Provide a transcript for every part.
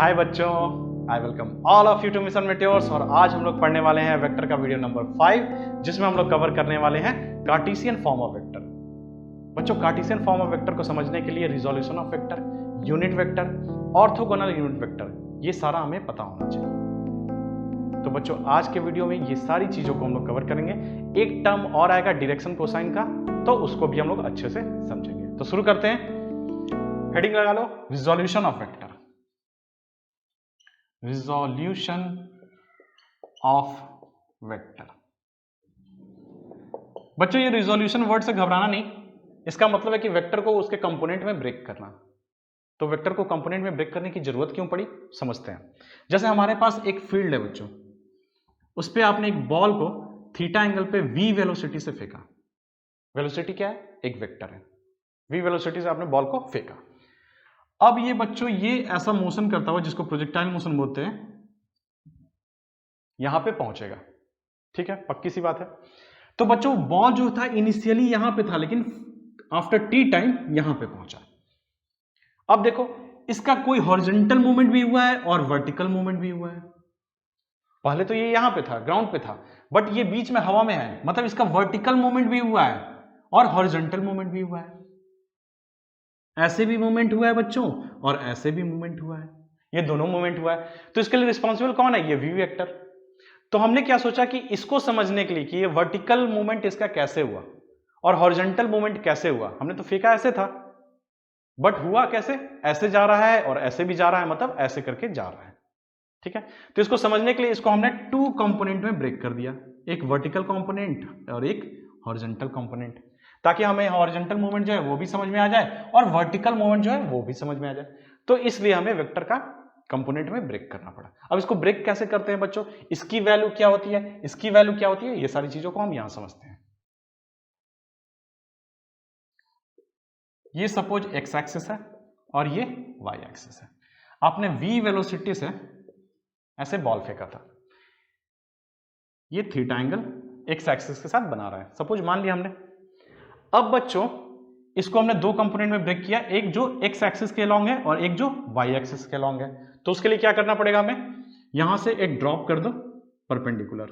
हाय बच्चों, I welcome all of you to mission meteors. और आज हम लोग पढ़ने वाले हैं वेक्टर का वीडियो नंबर 5, जिसमें हम लोग कवर करने वाले हैं कार्टेशियन फॉर्म ऑफ वेक्टर। बच्चों, कार्टेशियन फॉर्म ऑफ वेक्टर को समझने के लिए resolution of vector, unit vector, orthogonal unit vector, ये सारा हमें पता होना चाहिए। तो बच्चों, आज के वीडियो में ये सारी चीजों को हम लोग कवर करेंगे। एक टर्म और आएगा डायरेक्शन कोसाइन का, तो उसको भी हम लोग अच्छे से समझेंगे। तो शुरू करते हैं। हेडिंग लगा लो, resolution of vector. Resolution of vector. बच्चों, ये रिजोल्यूशन वर्ड से घबराना नहीं, इसका मतलब है कि वेक्टर को उसके कंपोनेंट में ब्रेक करना। तो वेक्टर को कंपोनेंट में ब्रेक करने की जरूरत क्यों पड़ी, समझते हैं। जैसे हमारे पास एक फील्ड है बच्चों, उस पे आपने एक बॉल को थीटा एंगल पे v वेलोसिटी से फेंका। वेलोसिटी क्या है? एक वेक्टर है। v वेलोसिटी से आपने बॉल को फेंका। अब ये बच्चों, ये ऐसा मोशन करता हुआ, जिसको प्रोजेक्टाइल मोशन बोलते हैं, यहां पे पहुंचेगा। ठीक है, पक्की सी बात है। तो बच्चों, बॉल जो था इनिशियली यहां पे था, लेकिन आफ्टर टी टाइम यहां पे पहुंचा। अब देखो, इसका कोई हॉरिजॉन्टल मूवमेंट भी हुआ है और वर्टिकल मूवमेंट भी हुआ है। पहले तो ये यहां पे था, ग्राउंड पे था, बट ये बीच में हवा में है, मतलब इसका वर्टिकल मूवमेंट भी हुआ है और हॉरिजॉन्टल मूवमेंट भी हुआ है। ऐसे भी मूवमेंट हुआ है बच्चों, और ऐसे भी मूवमेंट हुआ है। ये दोनों मूवमेंट हुआ है। तो इसके लिए रिस्पॉन्सिबल कौन है? ये वी वेक्टर। तो हमने क्या सोचा कि इसको समझने के लिए कि ये वर्टिकल मूवमेंट इसका कैसे हुआ और हॉरिजॉन्टल मूवमेंट कैसे हुआ। हमने तो फेंका ऐसे था, बट हुआ कैसे? ऐसे जा रहा है और ऐसे भी जा रहा है, मतलब ऐसे करके जा रहा है। ठीक है, तो इसको समझने के लिए इसको हमने टू कंपोनेंट में ब्रेक कर दिया, एक वर्टिकल कंपोनेंट और एक हॉरिजॉन्टल कंपोनेंट, ताकि हमें हॉरिजॉन्टल मूवमेंट जो है वो भी समझ में आ जाए और वर्टिकल मूवमेंट जो है वो भी समझ में आ जाए। तो इसलिए हमें वेक्टर का कंपोनेंट में ब्रेक करना पड़ा। अब इसको ब्रेक कैसे करते हैं बच्चों, इसकी वैल्यू क्या होती है, इसकी वैल्यू क्या होती है, ये सारी चीजों को हम यहां समझते हैं। ये सपोज एक्स एक्सिस है और ये वाई एक्सिस है। आपने v वेलोसिटी से ऐसे बॉल फेंका था, ये थीटा एंगल एक्स एक्सिस के साथ बना रहा है, सपोज मान लिया हमने। अब बच्चों, इसको हमने दो कंपोनेंट में ब्रेक किया, एक जो एक्स एक्सिस के अलॉन्ग है और एक जो वाई एक्सिस के अलॉन्ग है। तो उसके लिए क्या करना पड़ेगा हमें? यहां से एक ड्रॉप कर दो, परपेंडिकुलर।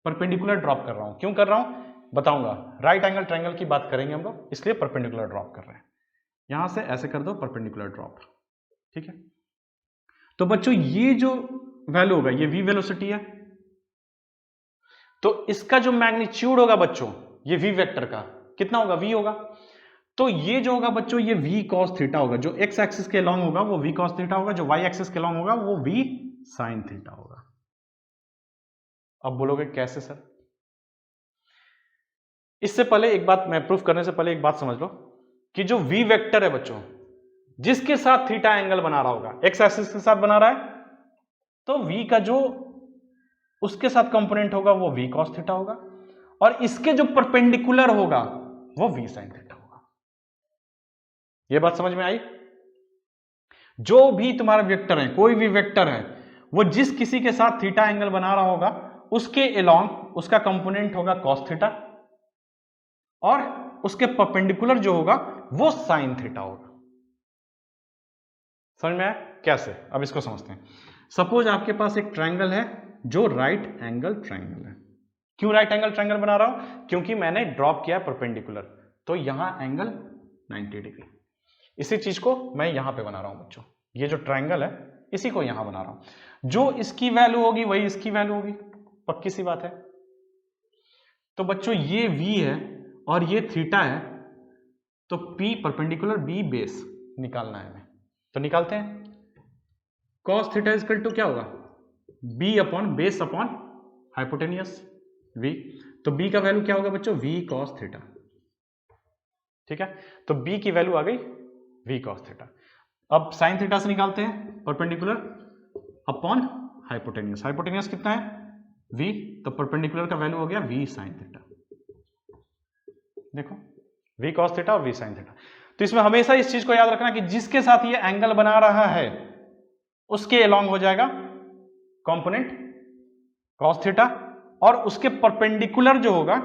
परपेंडिकुलर ड्रॉप कर रहा हूं, क्यों कर रहा हूं बताऊंगा। राइट एंगल ट्रायंगल की बात करेंगे हम लोग, इसलिए परपेंडिकुलर ड्रॉप कर रहे हैं। यहां से ऐसे कर दो, परपेंडिकुलर ड्रॉप। ठीक है, तो बच्चों, ये जो वैल्यू होगा, ये v वेलोसिटी है, तो इसका जो मैग्नीट्यूड होगा बच्चों, ये v वेक्टर का कितना होगा? v होगा। तो ये जो होगा बच्चों, ये v cos थीटा होगा। जो x एक्सिस के लॉन्ग होगा वो v cos थीटा होगा, जो y एक्सिस के लॉन्ग होगा वो v sin थीटा होगा। अब बोलोगे कैसे सर? इससे पहले एक बात, मैं प्रूफ करने से पहले एक बात समझ लो कि जो v वेक्टर है बच्चों, जिसके साथ थीटा एंगल बना रहा होगा, x एक्सिस के साथ बना रहा है, तो v का जो उसके साथ कंपोनेंट होगा वो v cos थीटा होगा, और इसके जो परपेंडिकुलर होगा वो v sin थीटा होगा। ये बात समझ में आई? जो भी तुम्हारा वेक्टर है, कोई भी वेक्टर है, वो जिस किसी के साथ थीटा एंगल बना रहा होगा, उसके अलोंग उसका कंपोनेंट होगा cos थीटा, और उसके परपेंडिकुलर जो होगा वो sin थीटा होगा। समझ में आया कैसे? अब इसको समझते हैं। सपोज आपके पास एक ट्रायंगल है जो राइट एंगल ट्रायंगल है। क्यों राइट एंगल ट्रायंगल बना रहा हूं? क्योंकि मैंने ड्रॉप किया परपेंडिकुलर, तो यहां एंगल 90 डिग्री। इसी चीज को मैं यहां पे बना रहा हूं बच्चों, ये जो ट्रायंगल है इसी को यहां बना रहा हूं। जो इसकी वैल्यू होगी वही इसकी वैल्यू होगी, पक्की सी बात है। तो बच्चों, ये v है और ये थीटा है, तो p परपेंडिकुलर b बेस निकालना है हमें, तो निकालते हैं। cos थीटा इक्वल टू क्या होगा? b upon base upon hypotenuse v। तो b का वैल्यू क्या होगा बच्चों? v cos theta. ठीक है, तो b की वैल्यू आ गई v cos थीटा। अब sin थीटा से निकालते हैं, परपेंडिकुलर अपॉन हाइपोटेनियस। हाइपोटेनियस कितना है? v, तो परपेंडिकुलर का वैल्यू हो गया v sin थीटा। देखो, v cos थीटा और v sin थीटा। तो इसमें हमेशा इस चीज को याद रखना कि जिसके साथ ये एंगल बना रहा है उसके अलोंग हो जाएगा कंपोनेंट cos थीटा, और उसके परपेंडिकुलर जो होगा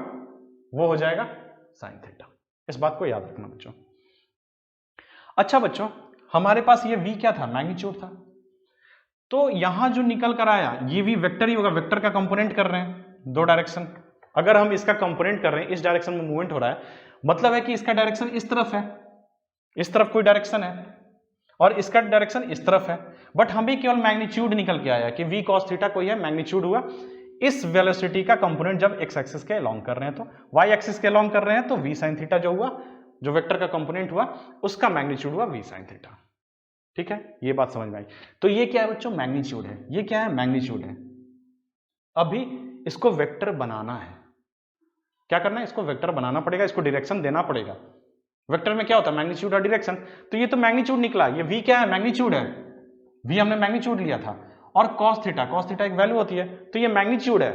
वो हो जाएगा sin थीटा। इस बात को याद रखना बच्चों। अच्छा बच्चों, हमारे पास ये v क्या था, मैग्नीट्यूड था। तो यहां जो निकल कर आया ये v वेक्टर ही होगा, वेक्टर का कंपोनेंट कर रहे हैं दो डायरेक्शन। अगर हम इसका कंपोनेंट कर रहे हैं, इस डायरेक्शन में मूवमेंट हो रहा है, मतलब है कि इसका डायरेक्शन इस तरफ है, इस तरफ कोई डायरेक्शन है और इसका डायरेक्शन इस तरफ है। बट हमें केवल मैग्नीट्यूड निकल के आया कि v cos थीटा कोई है, मैग्नीट्यूड हुआ। इस वेलोसिटी का कंपोनेंट जब x एक्सिस के अलोंग कर रहे हैं तो y एक्सिस के अलोंग कर रहे हैं तो v sin थीटा जो हुआ, जो वेक्टर का कंपोनेंट हुआ उसका मैग्नीट्यूड हुआ v sin थीटा। ठीक है, ये बात समझ में आई। तो ये क्या है बच्चों, मैग्नीट्यूड है। ये क्या है, मैग्नीट्यूड है। अभी इसको वेक्टर बनाना है, क्या करना है, इसको वेक्टर बनाना पड़ेगा, इसको डायरेक्शन देना पड़ेगा। वेक्टर में क्या होता है, मैग्नीट्यूड और डायरेक्शन। तो ये तो मैग्नीट्यूड निकला, ये v क्या है, मैग्नीट्यूड है। v हमने मैग्नीट्यूड लिया था और cos थीटा एक वैल्यू होती है, तो ये मैग्नीट्यूड है।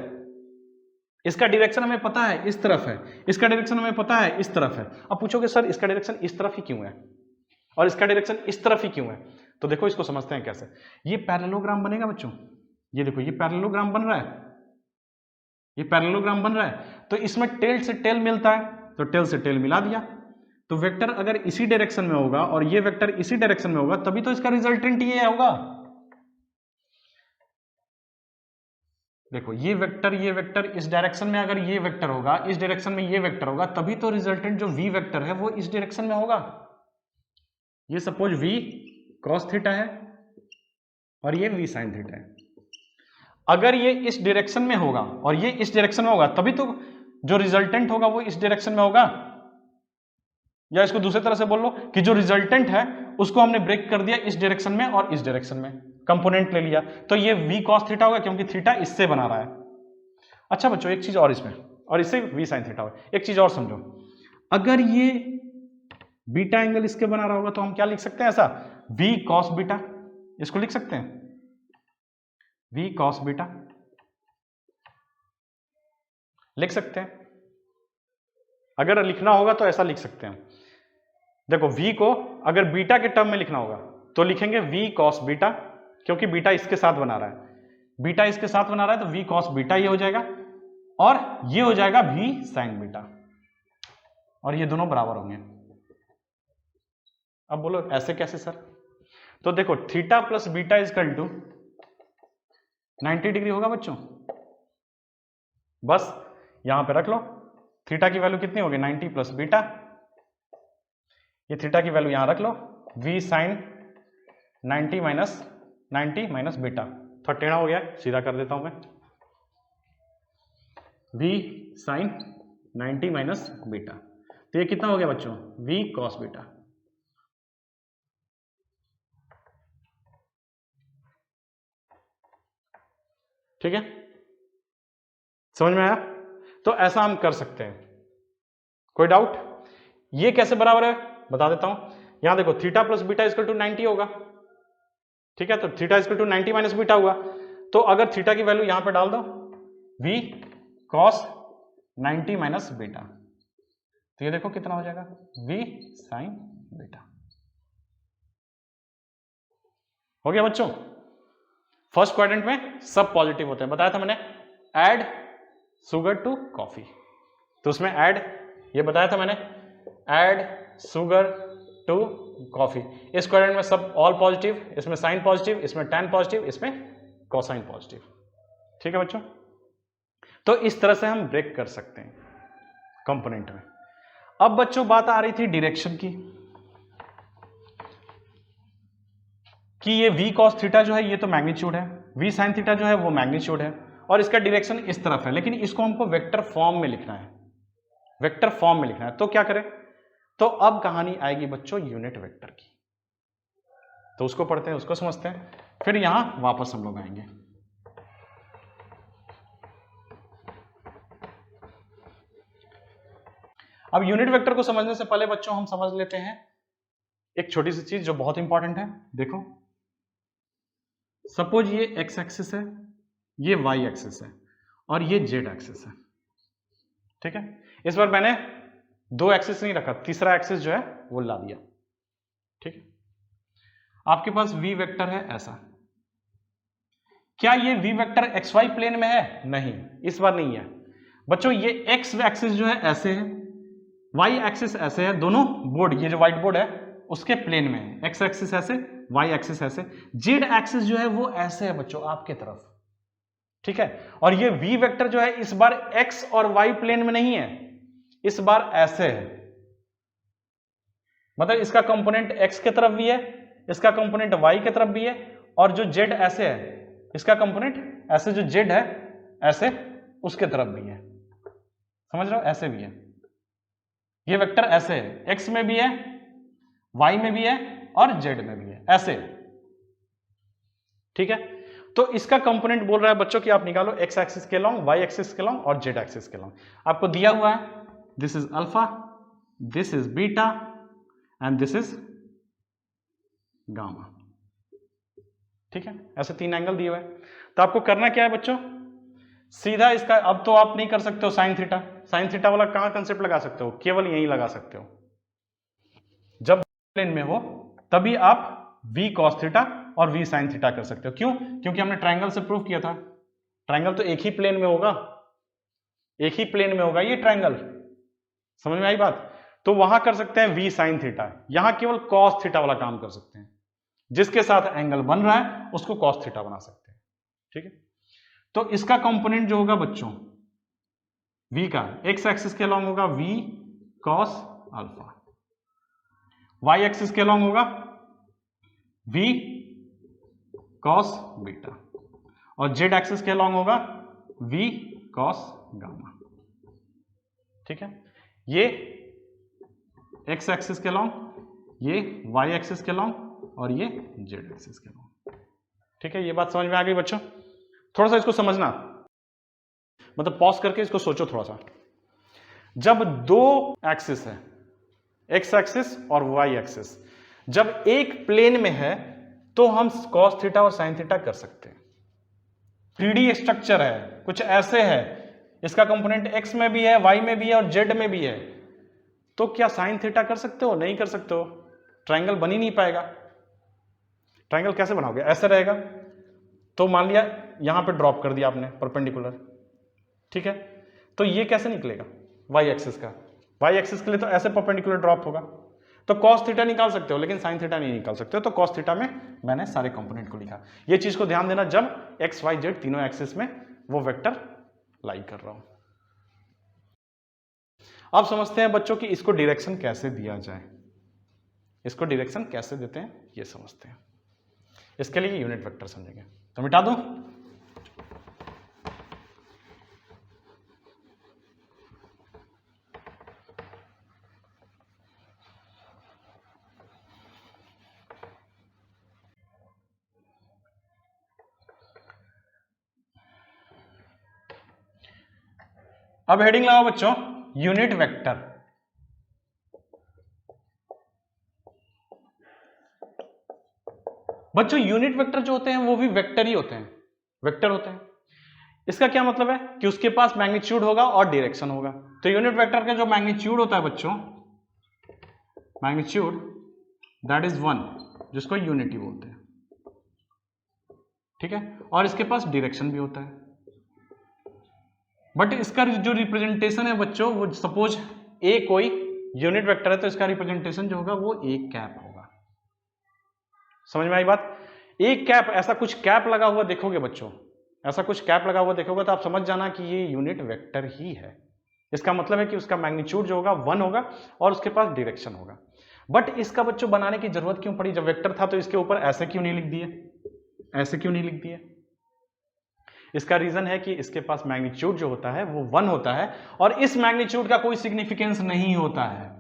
इसका डायरेक्शन हमें पता है इस तरफ है, इसका डायरेक्शन हमें पता है इस तरफ है। अब पूछोगे सर इसका डायरेक्शन इस तरफ ही क्यों है और इसका डायरेक्शन इस तरफ ही क्यों है, तो देखो इसको समझते हैं कैसे। ये पैरेललोग्राम बनेगा बच्चों, ये देखो ये पैरेललोग्राम बन रहा है, ये पैरेललोग्राम बन रहा है। तो इसमें टेल से टेल मिलता है, तो टेल से टेल मिला दिया। तो वेक्टर अगर इसी डायरेक्शन में होगा और ये वेक्टर इसी डायरेक्शन में होगा तभी तो इसका रिजल्टेंट ये होगा। देखो ये वेक्टर इस डायरेक्शन में अगर ये वेक्टर होगा, इस डायरेक्शन में ये वेक्टर होगा, तभी तो रिजल्टेंट जो v वेक्टर है वो इस डायरेक्शन में होगा। ये सपोज v cos थीटा है और ये v sin थीटा है। अगर ये इस डायरेक्शन में होगा और ये इस डायरेक्शन में होगा तभी तो जो रिजल्टेंट होगा वो इस डायरेक्शन में होगा। या इसको दूसरी तरह से बोल लो कि जो रिजल्टेंट है उसको हमने ब्रेक कर दिया इस डायरेक्शन में और इस डायरेक्शन में, कंपोनेंट ले लिया, तो ये v cos थीटा होगा क्योंकि थीटा इससे बना रहा है। अच्छा बच्चों एक चीज और इसमें, और इससे v sin थीटा होगा। एक चीज और समझो, अगर ये बीटा एंगल इसके बना रहा होगा तो हम क्या लिख सकते हैं, ऐसा v cos बीटा, इसको लिख सकते हैं v cos बीटा, लिख सकते हैं। अगर लिखना होगा तो ऐसा लिख सकते हैं। देखो v को अगर बीटा के टर्म में लिखना होगा तो लिखेंगे v cos बीटा, क्योंकि बीटा इसके साथ बना रहा है, बीटा इसके साथ बना रहा है तो v cos बीटा ये हो जाएगा और ये हो जाएगा v sin बीटा, और ये दोनों बराबर होंगे। अब बोलो ऐसे कैसे सर, तो देखो theta plus beta equal to 90 degree होगा बच्चों। बस यहां पे रख लो, थीटा की वैल्यू कितनी होगी 90 प्लस बीटा, ये थीटा की वैल्यू यहां रख लो, v sin 90 माइनस बीटा। थोड़ा टेढ़ा हो गया, सीधा कर देता हूं मैं, v sin 90 माइनस बीटा। तो ये कितना हो गया बच्चों, v cos बीटा। ठीक है, समझ में आया। तो ऐसा हम कर सकते हैं, कोई डाउट। ये कैसे बराबर है बता देता हूं। यहां देखो theta plus beta equal to 90 होगा, ठीक है, तो theta equal to 90 minus beta हुआ। तो अगर थीटा की वैल्यू यहां पे डाल दो v cos 90 माइनस बीटा, तो ये देखो कितना हो जाएगा v sin बीटा। हो गया बच्चों। फर्स्ट क्वाड्रेंट में सब पॉजिटिव होते हैं, बताया था मैंने, ऐड शुगर टू कॉफी, तो उसमें ऐड, ये बताया था मैंने, ऐड शुगर टू कॉफी। इस क्वाड्रेंट में सब ऑल पॉजिटिव, इसमें साइन पॉजिटिव, इसमें टैन पॉजिटिव, इसमें कोसाइन पॉजिटिव। ठीक है बच्चों, तो इस तरह से हम ब्रेक कर सकते हैं कंपोनेंट में। अब बच्चों बात आ रही थी डायरेक्शन की, कि ये v cos थीटा जो है ये तो मैग्नीट्यूड है, v sin थीटा जो है वो मैग्नीट्यूड है और इसका डायरेक्शन इस तरफ है, लेकिन इसको हमको वेक्टर फॉर्म में लिखना है, वेक्टर फॉर्म में लिखना है। तो क्या करें, तो अब कहानी आएगी बच्चों यूनिट वेक्टर की, तो उसको पढ़ते हैं, उसको समझते हैं, फिर यहां वापस हम लोग आएंगे। अब यूनिट वेक्टर को समझने से पहले बच्चों हम समझ लेते हैं एक छोटी सी चीज जो बहुत इंपॉर्टेंट है। देखो सपोज ये x एक्सिस है, ये y एक्सिस है और ये z एक्सिस है, ठीक है। इस बार मैंने दो एक्सिस नहीं रखा, तीसरा एक्सिस जो है वो ला दिया, ठीक है। आपके पास v वेक्टर है ऐसा, क्या ये v वेक्टर xy प्लेन में है? नहीं, इस बार नहीं है बच्चों। ये x एक्सिस जो है ऐसे है, y एक्सिस ऐसे है, दोनों बोर्ड, ये जो व्हाइट बोर्ड है उसके प्लेन में है, एक्स एक्सिस ऐसे, वाई एक्सिस ऐसे, जेड एक्सिस जो है वो ऐसे है बच्चों आपके तरफ, ठीक है। और ये वी वेक्टर जो है इस बार एक्स और वाई प्लेन में नहीं है, इस बार ऐसे है, मतलब इसका कंपोनेंट एक्स के तरफ भी है, इसका कंपोनेंट वाई के तरफ भी है, और जो जेड ऐसे है इसका कंपोनेंट ऐसे, जो जेड है ऐसे उसके तरफ भी है, समझ रहे हो, ऐसे भी है, ये वेक्टर ऐसे है, एक्स में भी है, वाई में भी है और जेड में भी है, ऐसे, ठीक है। तो इसका कंपोनेंट बोल रहा है बच्चों कि आप निकालो एक्स एक्सिस के लॉन्ग, वाई एक्सिस के लॉन्ग और जेड एक्सिस के लॉन्ग। आपको दिया हुआ है this is alpha, this is beta and this is gamma, ठीक है, ऐसे 3 एंगल दिए हुए हैं। तो आपको करना क्या है बच्चों, सीधा इसका, अब तो आप नहीं कर सकते हो साइन थीटा, साइन थीटा वाला कहां कंसेप्ट लगा सकते हो, केवल यहीं लगा सकते हो, जब प्लेन में हो तभी आप v cos थीटा और v sin थीटा कर सकते हो। क्यों? क्योंकि हमने ट्रायंगल से प्रूव किया था, ट्रायंगल तो एक ही प्लेन में होगा, एक ही प्लेन में होगा ये ट्रायंगल, समझ में आई बात। तो वहां कर सकते हैं v sin थीटा, यहां केवल cos थीटा वाला काम कर सकते हैं, जिसके साथ एंगल बन रहा है उसको cos थीटा बना सकते हैं, ठीक है। तो इसका कंपोनेंट जो होगा बच्चों v का, x एक्सिस के अलॉन्ग होगा v cos alpha, y axis के अलॉन्ग होगा v cos बीटा, और z एक्सिस के अलॉन्ग होगा v cos गामा, ठीक है। ये x एक्सिस के अलॉन्ग, ये y एक्सिस के अलॉन्ग और ये z एक्सिस के अलॉन्ग, ठीक है। ये बात समझ में आ गई बच्चों? थोड़ा सा इसको समझना, मतलब पॉज करके इसको सोचो थोड़ा सा। जब दो एक्सिस है, x एक्सिस और y एक्सिस, जब एक प्लेन में है तो हम cos थीटा और sin थीटा कर सकते हैं। 3D स्ट्रक्चर है, कुछ ऐसे है, इसका कंपोनेंट x में भी है, y में भी है और z में भी है, तो क्या sin थीटा कर सकते हो? नहीं कर सकते हो, ट्रायंगल बन ही नहीं पाएगा। ट्रायंगल कैसे बनाओगे? ऐसे रहेगा, तो मान लिया यहां पे ड्रॉप कर दिया आपने परपेंडिकुलर, ठीक है, तो ये कैसे निकलेगा y एक्सिस का, y एक्सिस के लिए तो ऐसे परपेंडिकुलर ड्रॉप होगा, तो cos थीटा निकाल सकते हो लेकिन sin थीटा नहीं निकाल सकते हो, तो cos थीटा में मैंने सारे कंपोनेंट को लिखा। ये चीज को ध्यान देना जब x y z तीनों एक्सिस में वो वेक्टर लाई कर रहा हूं। अब समझते हैं बच्चों कि इसको डायरेक्शन कैसे दिया जाए, इसको डायरेक्शन कैसे देते हैं ये समझते हैं। इसके लिए यूनिट वेक्टर समझेंगे, तो मिटा दूं। अब हेडिंग लगाओ बच्चों यूनिट वेक्टर। बच्चों यूनिट वेक्टर जो होते हैं वो भी वेक्टर ही होते हैं, वेक्टर होते हैं। इसका क्या मतलब है कि उसके पास मैग्नीट्यूड होगा और डायरेक्शन होगा। तो यूनिट वेक्टर का जो मैग्नीट्यूड होता है बच्चों, मैग्नीट्यूड दैट इज 1, जिसको यूनिटी बोलते हैं, ठीक है, और इसके पास डायरेक्शन भी होता है। बट इसका जो रिप्रेजेंटेशन है बच्चों, वो सपोज ए कोई यूनिट वेक्टर है तो इसका रिप्रेजेंटेशन जो होगा वो ए कैप होगा। समझ में आई बात? एक कैप, ऐसा कुछ कैप लगा हुआ देखोगे बच्चों, ऐसा कुछ कैप लगा हुआ देखोगे तो आप समझ जाना कि ये यूनिट वेक्टर ही है। इसका मतलब है कि उसका मैग्नीट्यूड जो होगा 1 होगा और उसके पास डायरेक्शन होगा। बट इसका बच्चों बनाने की जरूरत क्यों पड़ी? जब वेक्टर था तो इसके ऊपर ऐसे क्यों नहीं लिख दिए, ऐसे क्यों नहीं लिख दिए? इसका रीजन है कि इसके पास मैग्नीट्यूड जो होता है वो 1 होता है और इस मैग्नीट्यूड का कोई सिग्निफिकेंस नहीं होता है।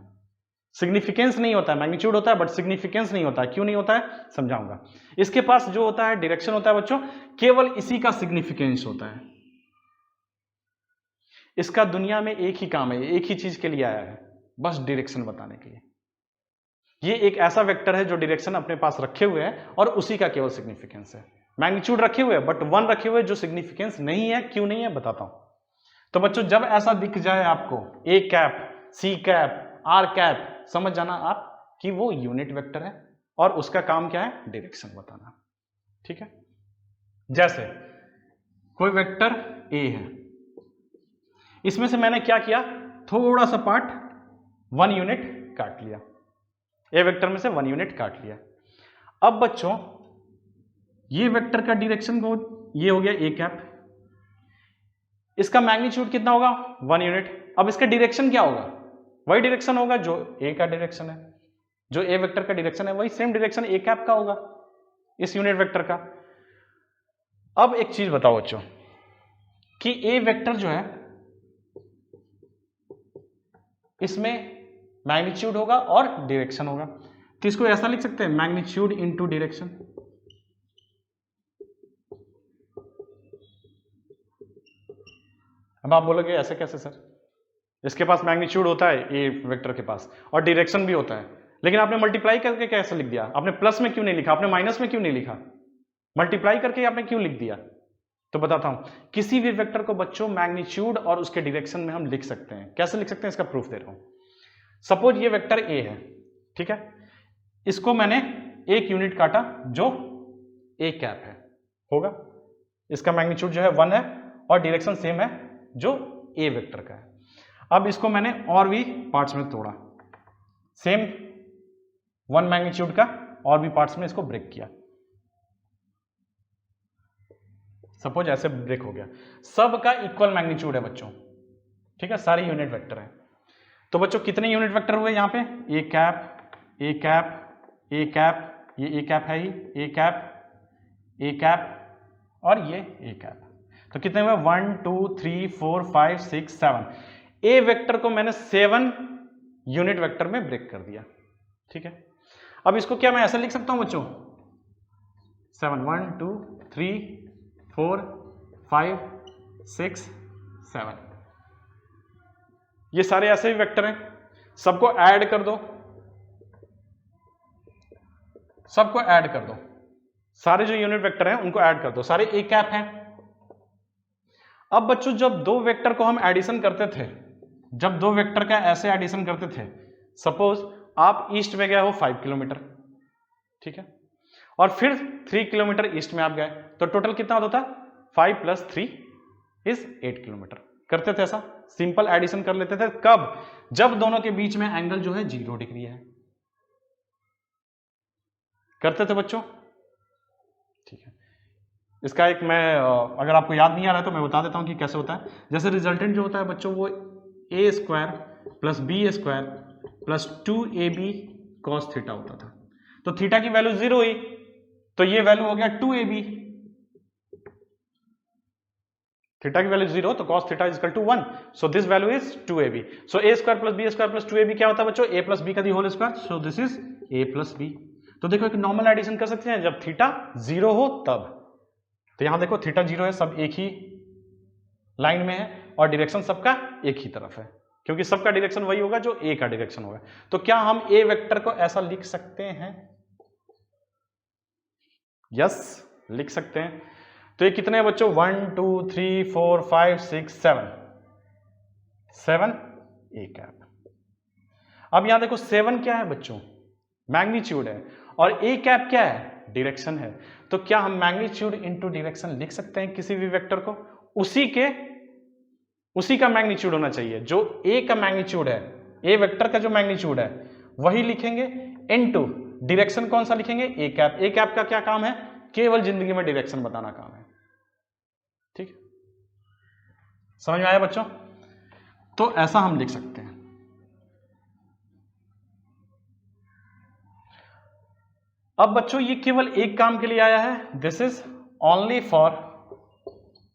सिग्निफिकेंस नहीं होता है, मैग्नीट्यूड होता है बट सिग्निफिकेंस नहीं होता है। क्यों नहीं होता है समझाऊंगा। इसके पास जो होता है डायरेक्शन होता है बच्चों, केवल इसी का सिग्निफिकेंस होता है। इसका दुनिया में एक ही काम है, एक ही चीज के लिए आया है, बस डायरेक्शन बताने के लिए। ये एक ऐसा वेक्टर है जो डायरेक्शन अपने पास रखे हुए है और उसी का केवल सिग्निफिकेंस है। मैग्नीट्यूड रखे हुए बट 1 रखे हुए जो सिग्निफिकेंस नहीं है। क्यों नहीं है बताता हूं। तो बच्चों जब ऐसा दिख जाए आपको A cap, C cap, R cap, समझ जाना आप कि वो यूनिट वेक्टर है और उसका काम क्या है? डायरेक्शन बताना, ठीक है। जैसे कोई वेक्टर ए है, इसमें से मैंने क्या किया, थोड़ा सा पार्ट 1 यूनिट काट लिया, ए वेक्टर में से 1 यूनिट काट लिया। अब बच्चों ये वेक्टर का डायरेक्शन को, ये हो गया ए कैप, इसका मैग्नीट्यूड कितना होगा 1 यूनिट। अब इसका डायरेक्शन क्या होगा, वही डायरेक्शन होगा जो ए का डायरेक्शन है, जो ए वेक्टर का डायरेक्शन है वही सेम डायरेक्शन ए कैप का होगा इस यूनिट वेक्टर का। अब एक चीज बताओ बच्चों कि ए वेक्टर जो है इसमें मैग्नीट्यूड होगा और डायरेक्शन होगा, तो इसको ऐसा लिख सकते हैं मैग्नीट्यूड इनटू डायरेक्शन। अब आप बोलोगे ऐसे कैसे सर, इसके पास मैग्नीट्यूड होता है ए वेक्टर के पास और डायरेक्शन भी होता है, लेकिन आपने मल्टीप्लाई करके कैसे लिख दिया, आपने प्लस में क्यों नहीं लिखा, आपने माइनस में क्यों नहीं लिखा, मल्टीप्लाई करके आपने क्यों लिख दिया। तो बताता हूं, किसी भी वेक्टर को बच्चों मैग्नीट्यूड और उसके डायरेक्शन में हम लिख सकते हैं। कैसे लिख सकते हैं इसका प्रूफ दे रहा हूं। सपोज ये वेक्टर ए है, ठीक है, इसको मैंने 1 यूनिट काटा जो ए कैप है, होगा इसका मैग्नीट्यूड जो है 1 है और डायरेक्शन सेम है जो ए वेक्टर का है। अब इसको मैंने और भी पार्ट्स में तोड़ा, सेम 1 मैग्नीट्यूड का और भी पार्ट्स में इसको ब्रेक किया, सपोज ऐसे ब्रेक हो गया, सब का इक्वल मैग्नीट्यूड है बच्चों, ठीक है, सारे यूनिट वेक्टर हैं। तो बच्चों कितने यूनिट वेक्टर हुए यहाँ पे, A cap A cap A cap, ये ए कैप है ही, ए कैप और ये ए कैप, तो कितने हुए 1 2 3 4 5 6 7। ए वेक्टर को मैंने 7 यूनिट वेक्टर में ब्रेक कर दिया, ठीक है। अब इसको क्या मैं ऐसे लिख सकता हूं बच्चों 7 1 2 3 4 5 6 7, ये सारे ऐसे ही वेक्टर हैं, सबको ऐड कर दो, सबको ऐड कर दो, सारे जो यूनिट वेक्टर हैं उनको ऐड कर दो, सारे ए कैप हैं। अब बच्चों जब दो वेक्टर को हम एडिशन करते थे, जब दो वेक्टर का ऐसे एडिशन करते थे, सपोज आप ईस्ट में गए हो 5 किलोमीटर, ठीक है, और फिर 3 किलोमीटर ईस्ट में आप गए, तो टोटल कितना होता था 5 + 3 = 8 किलोमीटर। करते थे ऐसा, सिंपल एडिशन कर लेते थे, कब, जब दोनों के बीच में एंगल जो है 0 डिग्री है, करते थे बच्चों, ठीक है। इसका एक मैं अगर आपको याद नहीं आ रहा है तो मैं बता देता हूं कि कैसे होता है। जैसे रिजल्टेंट जो होता है बच्चों वो a² + b² + 2ab cos theta होता था, तो थीटा की वैल्यू 0 हुई तो ये वैल्यू हो गया 2ab, थीटा की वैल्यू 0 तो cos theta = 1, so this value is 2ab, so a² + b² + 2ab क्या होता है बच्चों, a + b का the whole square, so this is a + b। तो देखो एक नॉर्मल एडिशन कर सकते हैं जब थीटा 0 हो तब, तो यहां देखो थीटा 0 है, सब एक ही लाइन में है और डायरेक्शन सबका एक ही तरफ है, क्योंकि सबका डायरेक्शन वही होगा जो ए का डायरेक्शन होगा। तो क्या हम ए वेक्टर को ऐसा लिख सकते हैं, यस लिख सकते हैं। तो ये कितने हैं बच्चों 1 2 3 4 5 6 7 ए कैप। अब यहां देखो 7 क्या है बच्चों, मैग्नीट्यूड है, और ए कैप क्या है, डायरेक्शन है। तो क्या हम मैग्नीट्यूड इनटू डायरेक्शन लिख सकते हैं किसी भी वेक्टर को, उसी का मैग्नीट्यूड होना चाहिए, जो ए का मैग्नीट्यूड है, ए वेक्टर का जो मैग्नीट्यूड है वही लिखेंगे, इनटू डायरेक्शन कौन सा लिखेंगे, ए कैप। ए कैप का क्या काम है, केवल जिंदगी में डायरेक्शन बताना काम है, ठीक, समझ में आया बच्चों। तो ऐसा हम लिख सकते हैं। अब बच्चों ये केवल एक काम के लिए आया है, this is only for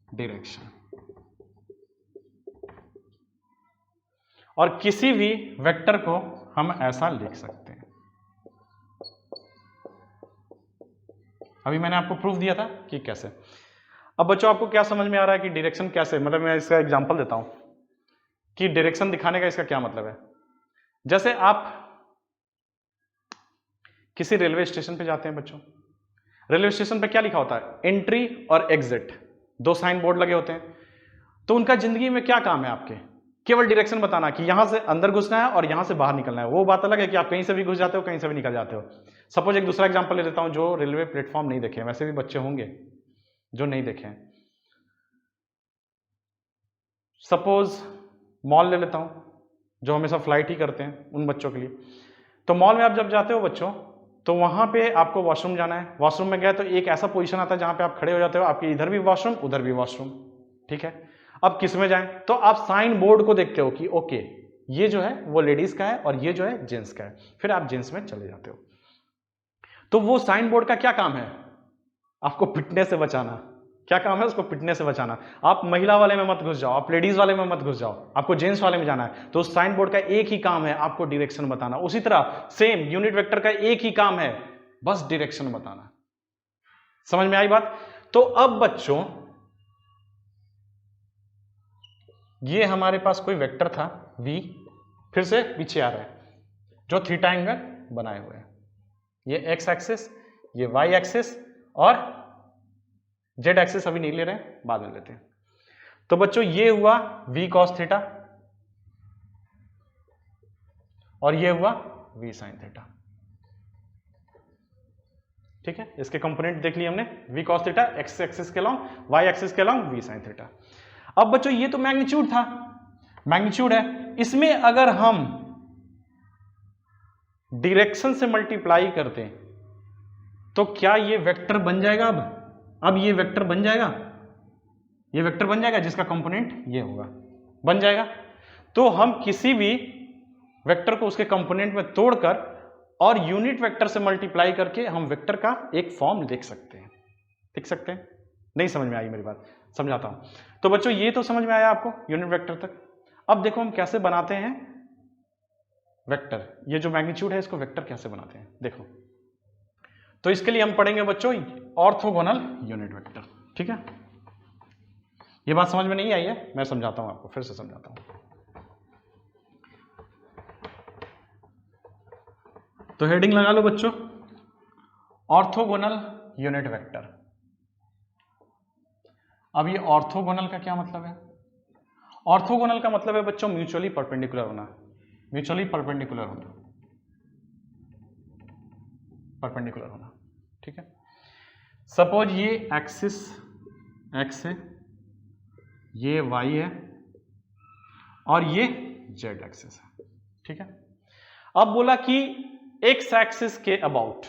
direction, और किसी भी वेक्टर को हम ऐसा लिख सकते हैं। अभी मैंने आपको प्रूफ दिया था कि कैसे। अब बच्चों आपको क्या समझ में आ रहा है कि डायरेक्शन कैसे, मतलब मैं इसका एग्जांपल देता हूं कि डायरेक्शन दिखाने का इसका क्या मतलब है। जैसे आप किसी रेलवे स्टेशन पे जाते हैं बच्चों, रेलवे स्टेशन पे क्या लिखा होता है, एंट्री और एग्जिट, 2 साइन बोर्ड लगे होते हैं। तो उनका जिंदगी में क्या काम है आपके, केवल डायरेक्शन बताना कि यहां से अंदर घुसना है और यहां से बाहर निकलना है। वो बात अलग है कि आप कहीं से भी घुस जाते हो, कहीं से भी निकल जाते हो। सपोज एक दूसरा एग्जांपल ले लेता हूं, जो रेलवे प्लेटफॉर्म नहीं देखे, वैसे भी बच्चे होंगे जो नहीं देखे हैं। सपोज मॉल ले लेता हूं, जो हमेशा फ्लाइट ही करते हैं उन बच्चों के लिए। तो मॉल में आप जब जाते हो बच्चों, तो वहां पे आपको वॉशरूम जाना है, वॉशरूम में गए तो एक ऐसा पोजीशन आता है जहां पे आप खड़े हो जाते हो, आपके इधर भी वॉशरूम उधर भी वॉशरूम, ठीक है। अब किस में जाएं, तो आप साइन बोर्ड को देखते हो कि ओके ये जो है वो लेडीज का है और ये जो है जेंट्स का है, फिर आप जेंट्स में चले जाते हो। तो वो साइन बोर्ड का क्या काम है, आपको पिटने से बचाना। क्या काम है उसको, पिटने से बचाना। आप महिला वाले में मत घुस जाओ, आप लेडीज वाले में मत घुस जाओ, आपको जेंट्स वाले में जाना है। तो उस साइन बोर्ड का एक ही काम है, आपको डायरेक्शन बताना। उसी तरह सेम यूनिट वेक्टर का एक ही काम है, बस डायरेक्शन बताना। समझ में आई बात। तो अब बच्चों ये हमारे पास कोई वेक्टर था v, फिर से पीछे आ रहा है, जो थीटा एंगल बनाए हुए हैं। ये x एक्सिस, ये y एक्सिस और z एक्सिस अभी नहीं ले रहे हैं, बाद में लेते हैं। तो बच्चों ये हुआ v cos थीटा और ये हुआ v sin थीटा, ठीक है। इसके कंपोनेंट देख लिए हमने, v cos theta x axis के लॉन्ग, y एक्सिस के लॉन्ग v sin थीटा। अब बच्चों ये तो मैग्नीट्यूड था, मैग्नीट्यूड है। इसमें अगर हम डायरेक्शन से मल्टीप्लाई करते हैं तो क्या ये वेक्टर बन जाएगा। अब ये वेक्टर बन जाएगा, ये वेक्टर बन जाएगा जिसका कंपोनेंट ये होगा, बन जाएगा। तो हम किसी भी वेक्टर को उसके कंपोनेंट में तोड़कर और यूनिट वेक्टर से मल्टीप्लाई करके हम वेक्टर का एक फॉर्म लिख सकते हैं। लिख सकते हैं। नहीं समझ में आई मेरी बात, समझाता हूं। तो बच्चों ये तो समझ में आया आपको यूनिट वेक्टर तक। अब देखो हम कैसे बनाते हैं वेक्टर, ये जो मैग्नीट्यूड है इसको वेक्टर कैसे बनाते हैं देखो। तो इसके लिए हम पढ़ेंगे बच्चों ऑर्थोगोनल यूनिट वेक्टर, ठीक है। ये बात समझ में नहीं आई है, मैं समझाता हूं आपको, फिर से समझाता हूं। तो हेडिंग लगा लो बच्चों, ऑर्थोगोनल यूनिट वेक्टर। अब ये ऑर्थोगोनल का क्या मतलब है। ऑर्थोगोनल का मतलब है बच्चों म्यूचुअली परपेंडिकुलर होना, म्यूचुअली परपेंडिकुलर होना, परपेंडिकुलर होना, ठीक है। सपोज ये एक्सिस x है, ये y है और ये z एक्सिस है, ठीक है। अब बोला कि x एक्सिस के अबाउट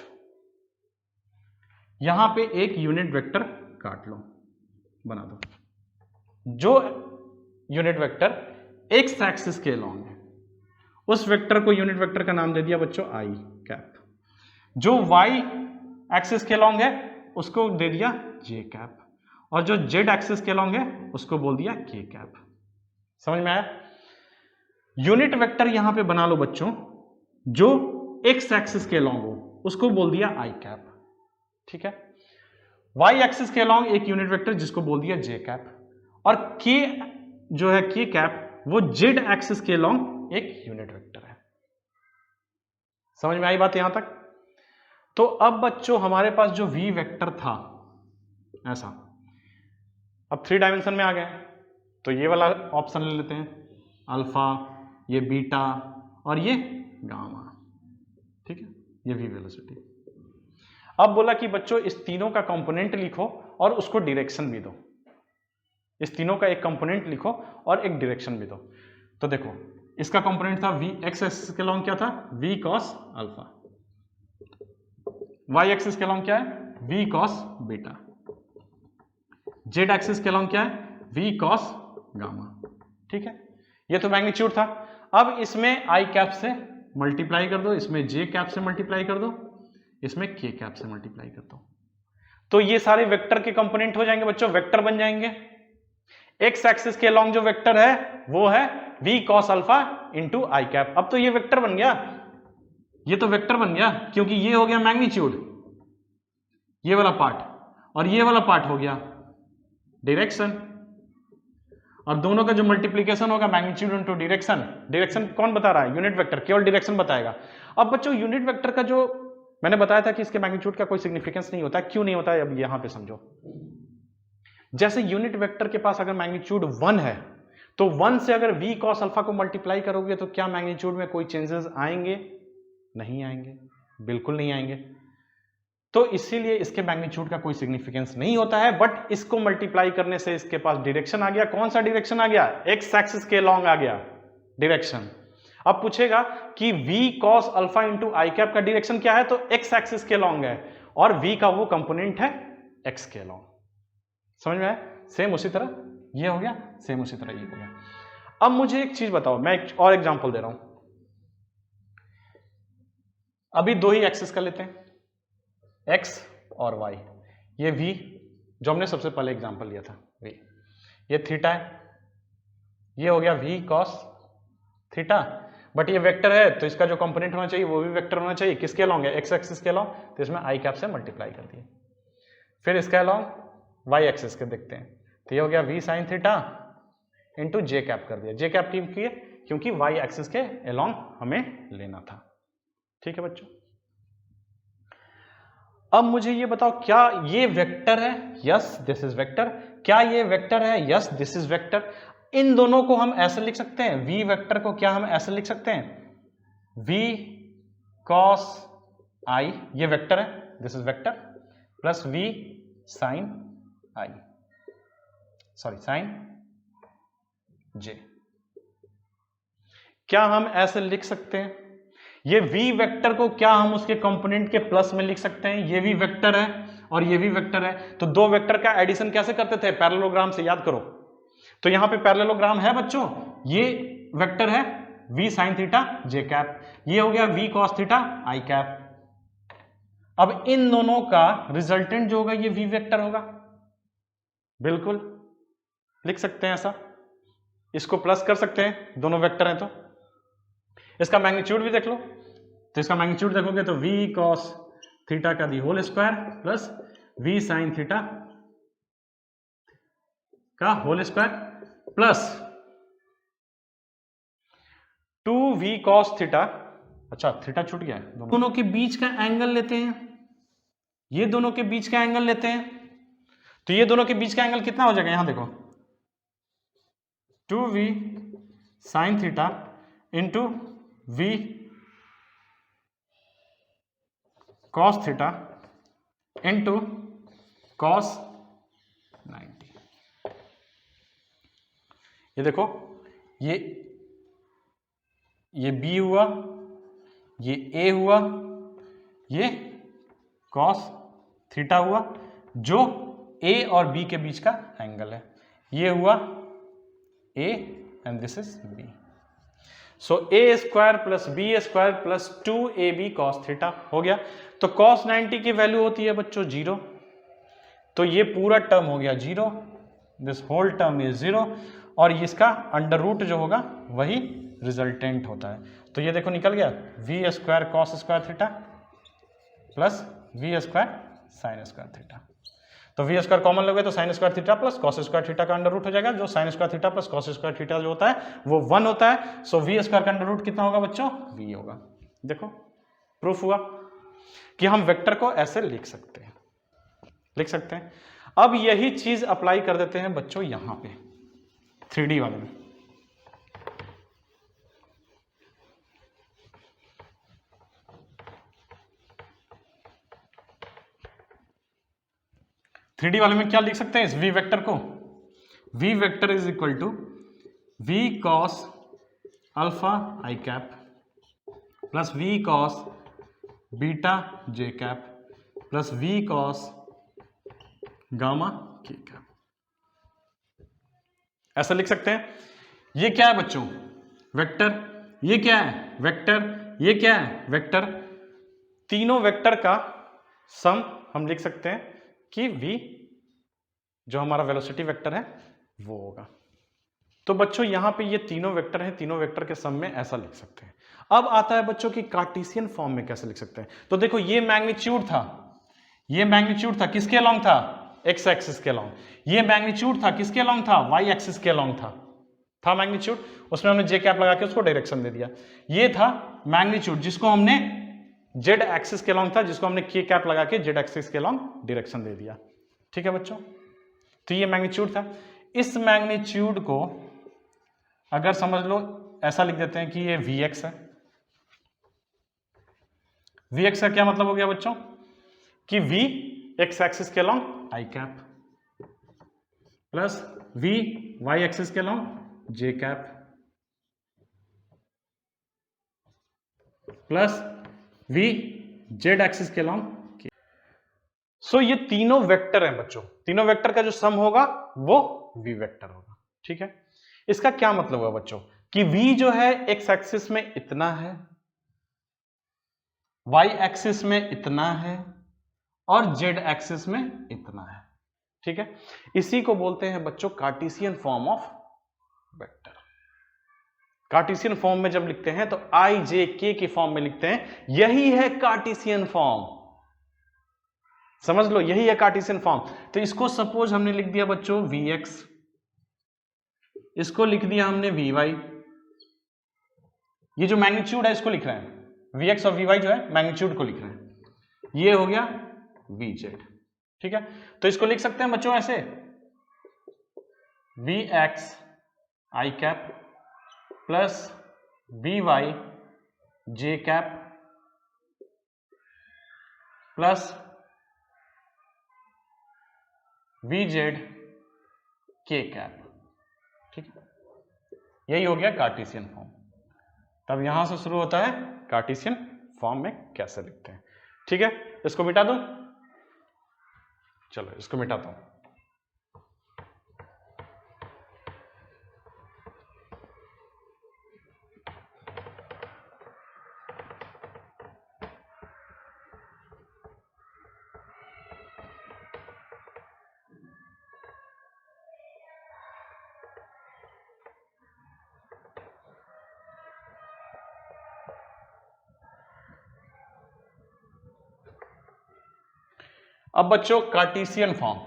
यहां पे एक यूनिट वेक्टर काट लो, बना दो। जो यूनिट वेक्टर x एक्सिस के अलॉन्ग है उस वेक्टर को यूनिट वेक्टर का नाम दे दिया बच्चों i कैप। जो y एक्सिस के अलॉन्ग है उसको दे दिया j कैप, और जो z एक्सिस के अलॉन्ग है उसको बोल दिया k कैप। समझ में आया। यूनिट वेक्टर यहां पे बना लो बच्चों, जो x एक्सिस के अलॉन्ग हो उसको बोल दिया i कैप, ठीक है। y एक्सिस के अलॉन्ग एक यूनिट वेक्टर जिसको बोल दिया j कैप, और k जो है k कैप वो z एक्सिस के अलॉन्ग एक यूनिट वेक्टर है। समझ में आई बात यहां तक। तो अब बच्चों हमारे पास जो v वेक्टर था ऐसा, अब 3 डायमेंशन में आ गए, तो ये वाला ऑप्शन ले लेते हैं, अल्फा, ये बीटा और ये गामा, ठीक है, ये v वेलोसिटी। अब बोला कि बच्चों इस तीनों का कंपोनेंट लिखो और उसको डायरेक्शन भी दो। इस तीनों का एक कंपोनेंट लिखो और एक डायरेक्शन भी दो। तो देखो इसका कंपोनेंट था v, x एक्सिस के अलॉन्ग क्या था v cos alpha, y axis के अलॉन्ग क्या है v cos beta, z axis के अलॉन्ग क्या है v cos गामा, ठीक है। ये तो मैग्नीट्यूड था। अब इसमें i कैप से मल्टीप्लाई कर दो, इसमें j कैप से मल्टीप्लाई कर दो, इसमें k कैप से मल्टीप्लाई कर दो, तो ये सारे वेक्टर के कंपोनेंट हो जाएंगे बच्चों, वेक्टर बन जाएंगे। x एक्सिस के अलॉन्ग जो वेक्टर है वो है v cos alpha into i cap. अब तो ये वेक्टर बन गया, ये तो वेक्टर बन गया, क्योंकि ये हो गया मैग्नीट्यूड, ये वाला पार्ट, और ये वाला पार्ट हो गया डायरेक्शन, और दोनों का जो मल्टीप्लीकेशन होगा मैग्नीट्यूड इनटू डायरेक्शन। डायरेक्शन कौन बता रहा है, यूनिट वेक्टर, केवल डायरेक्शन बताएगा। अब बच्चों यूनिट वेक्टर का जो मैंने बताया था कि इसके मैग्नीट्यूड का कोई सिग्निफिकेंस नहीं होता, क्यों नहीं होता है अब यहां पे समझो। जैसे यूनिट वेक्टर के पास अगर मैग्नीट्यूड 1 है तो 1 से अगर v cos अल्फा को मल्टीप्लाई करोगे तो क्या मैग्नीट्यूड में कोई चेंजेस आएंगे, नहीं आएंगे, बिल्कुल नहीं आएंगे। तो इसीलिए इसके मैग्नीट्यूड का कोई सिग्निफिकेंस नहीं होता है, बट इसको मल्टीप्लाई करने से इसके पास डायरेक्शन आ गया। कौन सा डायरेक्शन आ गया, एक्स एक्सिस के लॉन्ग आ गया डायरेक्शन। अब पूछेगा कि v cos अल्फा इंटू आई कैप का डायरेक्शन क्या है, तो x एक्सिस के लॉन्ग है और v का वो कंपोनेंट है x के लॉन्ग। समझ में आया? सेम उसी तरह ये हो गया, सेम उसी तरह ये हो गया। अब मुझे एक चीज बताओ, मैं एक और एग्जांपल दे रहा हूं। अभी दो ही एक्सिस का लेते हैं, x और y। ये v जो हमने सबसे पहले एग्जांपल लिया था v, ये थीटा है, ये हो गया v cos थीटा, बट ये वेक्टर है तो इसका जो कंपोनेंट होना चाहिए वो भी वेक्टर होना चाहिए। किसके अलॉन्ग है? x एक्सिस के अलॉन्ग, तो इसमें आई कैप से मल्टीप्लाई कर दिए। फिर इसके अलॉन्ग y एक्सिस के देखते हैं, तो ये हो गया v sin थीटा इंटू जे कैप कर दिया। जे कैप की क्योंकि y एक्सिस के अलॉन्ग हमें लेना था। ठीक है बच्चों, अब मुझे ये बताओ क्या ये वेक्टर है? Yes this is vector. क्या ये वेक्टर है? Yes this is vector. इन दोनों को हम ऐसे लिख सकते हैं, v वेक्टर को क्या हम ऐसे लिख सकते हैं, v cos i, ये वेक्टर है, this is vector, plus v sin i, sorry sin j। क्या हम ऐसे लिख सकते हैं? ये v वेक्टर को क्या हम उसके कंपोनेंट के प्लस में लिख सकते हैं? ये भी वेक्टर है और ये भी वेक्टर है, तो दो वेक्टर का एडिशन कैसे करते थे? पैरेललोग्राम से, याद करो। तो यहां पे पैरेललोग्राम है बच्चों, ये वेक्टर है v sin theta j cap, ये हो गया v cos theta i cap. अब इन दोनों का रिजल्टेंट जो होगा ये v वेक्टर होगा, बिल्कुल लिख सकते हैं ऐसा। इसको प्लस कर सकते हैं, दोनों वेक्टर हैं तो। इसका मैग्नीट्यूड भी देख लो, तो इसका मैग्नीट्यूड देखोगे तो v cos थीटा का the whole square plus v sin theta का whole square plus 2v cos theta. अच्छा थीटा छूट गया है, दोनों के बीच का एंगल लेते हैं, ये दोनों के बीच का एंगल लेते हैं, तो ये दोनों के बीच का एंगल कितना हो जाएगा? यहां देखो 2v sin theta into v cos theta into cos 90। ये देखो ये b हुआ, ये a हुआ, ये cos थीटा हुआ, जो a और b के बीच का एंगल है। ये हुआ a and this is b। So a square plus b square plus 2ab cos theta हो गया। तो cos 90 की वैल्यू होती है बच्चों 0, तो ये पूरा टर्म हो गया 0, दिस होल टर्म इज 0, और इसका अंडर रूट जो होगा वही रिजल्टेंट होता है। तो ये देखो निकल गया v square cos square theta plus v square sine square theta. तो v स्क्वायर कॉमन लोगे तो sine square theta plus cos square theta का अंडर रूट हो जाएगा, जो sine square theta plus cos square theta जो होता है वो 1 होता है। सो v स्क्वायर का अंडर रूट कितना होगा बच्चों? v होगा। देखो प्रूफ हुआ कि हम वेक्टर को ऐसे लिख सकते हैं। अब यही चीज अप्लाई कर देते हैं बच्चों यहां पे 3D वाले में। थ्री वाले में क्या लिख सकते हैं इस v वेक्टर को? v vector is equal to v cos alpha i cap plus v cos beta j cap plus v cos gamma k cap. ऐसा लिख सकते हैं। ये क्या है बच्चों? वेक्टर। ये क्या है? वेक्टर। ये क्या है? वेक्टर। तीनों वेक्टर का सम हम लिख सकते हैं कि v जो हमारा वेलोसिटी वेक्टर है वो होगा। तो बच्चों यहां पे ये तीनों वेक्टर हैं, तीनों वेक्टर के सम में ऐसा लिख सकते हैं। अब आता है बच्चों की कार्टेशियन फॉर्म में कैसे लिख सकते हैं। तो देखो ये मैग्नीट्यूड था, ये मैग्नीट्यूड था किसके अलॉन्ग था? एक्स एक्सिस के अलॉन्ग। ये मैग्नीट्यूड था किसके अलॉन्ग था? वाई एक्सिस के अलॉन्ग था मैग्नीट्यूड। उसमें हमने जे कैप लगा के उसको डायरेक्शन दे दिया। ये था मैग्नीट्यूड जिसको हमने जेड एक्सिस के अलॉन्ग था, जिसको हमने के कैप लगा के जेड एक्सिस के अलॉन्ग डायरेक्शन दे दिया। ठीक है बच्चों, तो ये मैग्नीट्यूड था। इस मैग्नीट्यूड को अगर समझ लो ऐसा लिख देते हैं कि ये Vx है। Vx का क्या मतलब हो गया बच्चों? कि V एक्स एक्सिस के along i cap plus V y axis के along j cap plus v z axis के लॉन्ग। सो ये तीनों वेक्टर हैं बच्चों, तीनों वेक्टर का जो सम होगा वो v वेक्टर होगा। ठीक है, इसका क्या मतलब हुआ बच्चों कि v जो है x एक्सिस में इतना है, y एक्सिस में इतना है और z एक्सिस में इतना है। ठीक है, इसी को बोलते हैं बच्चों Cartesian form of vector. Cartesian form में जब लिखते हैं तो i j k के फॉर्म में लिखते हैं, यही है कार्टेशियन फॉर्म। समझ लो, यही है कार्टेशियन फॉर्म। तो इसको सपोज हमने लिख दिया बच्चों vx, इसको लिख दिया हमने vy, ये जो मैग्नीट्यूड है इसको लिख रहे हैं, vx और vy जो है मैग्नीट्यूड को लिख रहे हैं, ये हो गया vz। ठीक है, तो इसको लिख सकते हैं बच्चों ऐसे, vx i cap plus vy j cap plus vz k cap. ठीक है, यही हो गया कार्टेशियन फॉर्म। तब यहां से शुरू होता है कार्टेशियन फॉर्म में कैसे लिखते हैं। ठीक है, इसको मिटा दूं, चलो इसको मिटाता हूं। अब बच्चों कार्टेशियन फॉर्म,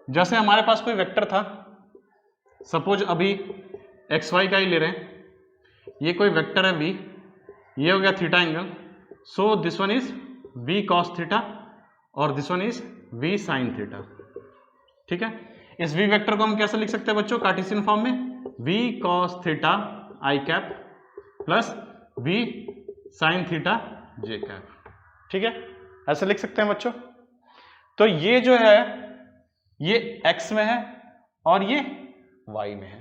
जैसे हमारे पास कोई वेक्टर था, सपोज अभी एक्स वाई का ही ले रहे हैं, ये कोई वेक्टर है v, ये हो गया theta angle, so this one is v cos theta और this one is v sin theta. ठीक है, इस v वेक्टर को हम कैसे लिख सकते हैं बच्चों कार्टेशियन फॉर्म में, v cos theta i cap plus v sin theta j cap. ठीक है, ऐसे लिख सकते हैं बच्चों। तो ये जो है ये x में है और ये y में है।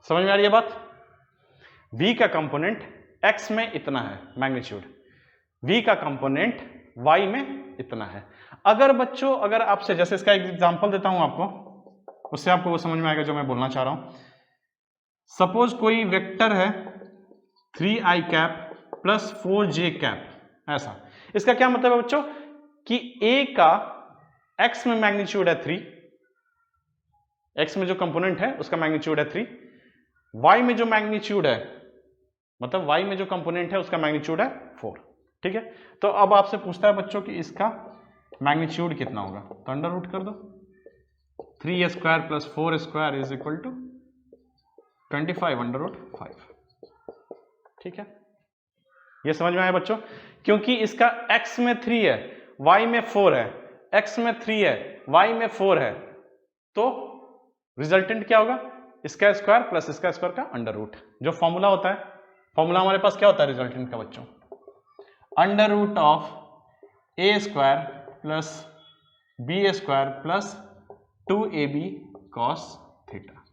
समझ में आ रही है बात? v का कंपोनेंट x में इतना है मैग्नीट्यूड, v का कंपोनेंट y में इतना है। अगर बच्चों, अगर आपसे, जैसे इसका एक एग्जांपल देता हूं आपको, उससे आपको वो समझ में आएगा जो मैं बोलना चाह रहा हूं। सपोज कोई वेक्टर है 3i cap plus 4j cap, ऐसा। इसका क्या मतलब है बच्चों कि a का x में मैग्नीट्यूड है 3, x में जो कंपोनेंट है उसका मैग्नीट्यूड है 3, y में जो मैग्नीट्यूड है, मतलब y में जो कंपोनेंट है उसका मैग्नीट्यूड है 4। ठीक है, तो अब आपसे पूछता है बच्चों कि इसका मैग्नीट्यूड कितना होगा, तो अंडर रूट कर दो, 3 square plus 4 square is equal to 25 under root 5। ठीक है, ये समझ में आया बच्चों? क्योंकि इसका x में 3 है, y में 4 है, x में 3 है, y में 4 है, तो रिजल्टेंट क्या होगा, इसका स्क्वायर प्लस इसका स्क्वायर का अंडर रूट। जो फॉर्मूला होता है, फॉर्मूला हमारे पास क्या होता है रिजल्टेंट का बच्चों, under root of a square plus b square plus 2ab cos theta.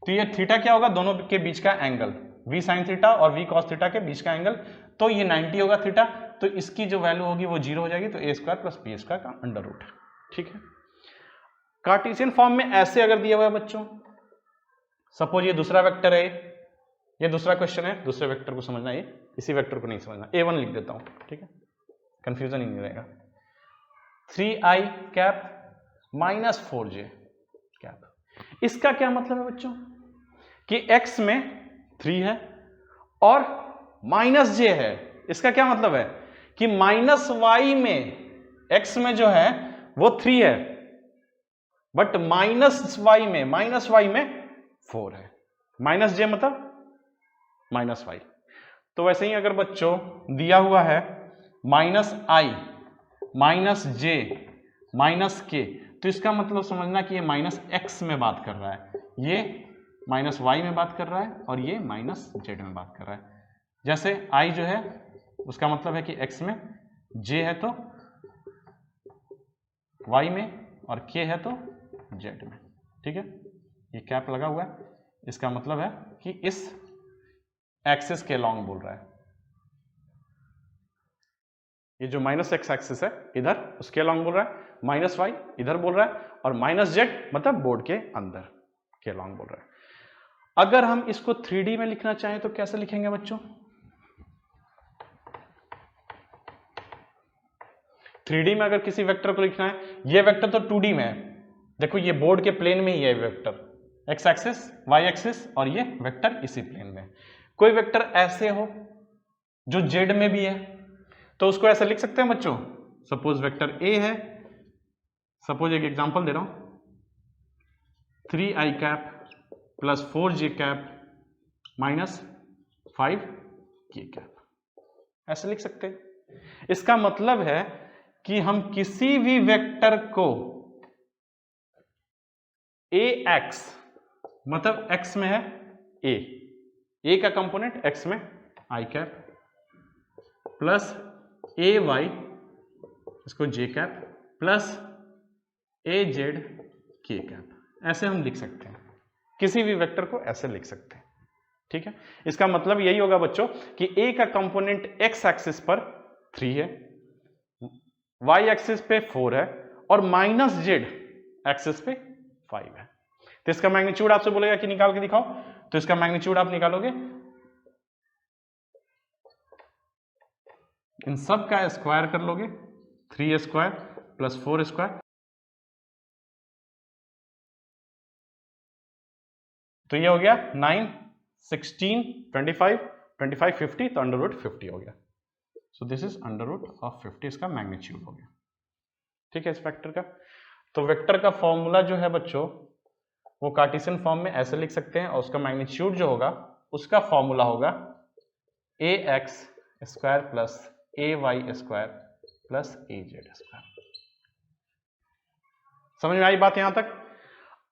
तो ये थीटा क्या होगा, दोनों के बीच का एंगल, v sin थीटा और v cos थीटा के बीच का एंगल, तो ये 90 होगा थीटा, तो इसकी जो वैल्यू होगी वो 0 हो जाएगी, तो a square plus b square का अंडर रूट। ठीक है, कार्टेशियन फॉर्म में ऐसे अगर दिया हुआ है बच्चों, सपोज ये दूसरा वेक्टर है, ये दूसरा क्वेश्चन है, दूसरे वेक्टर को समझना है, इसी वेक्टर को नहीं समझना, a1 लिख देता हूं। ठीक है, कंफ्यूजन ही नहीं रहेगा, 3i cap minus 4j cap. इसका क्या मतलब है बच्चों कि x में 3 है और माइनस j है। इसका क्या मतलब है कि माइनस y में, x में जो है वो 3 है, बट माइनस y में 4 है, माइनस j मतलब माइनस y। तो वैसे ही अगर बच्चों दिया हुआ है minus i minus j minus k, तो इसका मतलब समझना कि ये माइनस x में बात कर रहा है, ये माइनस y में बात कर रहा है और ये माइनस z में बात कर रहा है। जैसे i जो है उसका मतलब है कि x में, j है तो y में और k है तो z में। ठीक है, ये कैप लगा हुआ है, इसका मतलब है कि इस एक्सिस के लॉन्ग बोल रहा है। ये जो माइनस एक्स एक्सिस है इधर उसके लॉन्ग बोल रहा है, माइनस वाई इधर बोल रहा है, और माइनस जेड मतलब बोर्ड के अंदर के लॉन्ग बोल रहा है। अगर हम इसको 3D में लिखना चाहें तो कैसे लिखेंगे बच्चों? 3D में अगर किसी वेक्टर को लिखना है, ये वेक्टर तो 2D में है, देखो ये बोर्ड के प्लेन में ही है vector, x axis y axis, और ये वेक्टर इसी प्लेन में। कोई वेक्टर ऐसे हो जो जेड में भी है तो उसको ऐसे लिख सकते हैं बच्चों। सपोज वेक्टर ए है, सपोज एक एग्जांपल दे रहा हूं, 3i cap plus 4j cap minus 5k cap, ऐसे लिख सकते हैं। इसका मतलब है कि हम किसी भी वेक्टर को ax, मतलब x में है a का कंपोनेंट x में i कैप, प्लस ay इसको j cap, plus az k cap, ऐसे हम लिख सकते हैं। किसी भी वेक्टर को ऐसे लिख सकते हैं, ठीक है। इसका मतलब यही होगा बच्चों कि a का कंपोनेंट x एक्सिस पर 3 है, y एक्सिस पे 4 है, और माइनस जेड एक्सिस पे 5 है। तो इसका मैग्नीट्यूड आपसे बोलेगा कि निकाल के दिखाओ, तो इसका मैग्नीट्यूड आप निकालोगे, इन सब का स्क्वायर कर लोगे, 3 स्क्वायर प्लस 4 स्क्वायर, तो ये हो गया 9, 16, 25, 25, 50, तो अंडर रूट 50 हो गया। So this is under root of 50, इसका मैग्नीट्यूड हो गया, ठीक है इस वेक्टर का। तो वेक्टर का फॉर्मूला जो है बच्चों वो कार्टेशियन फॉर्म में ऐसे लिख सकते हैं, और उसका मैग्नीट्यूड जो होगा उसका फॉर्मूला होगा ax square plus ay square plus az square. समझ में आई बात यहां तक?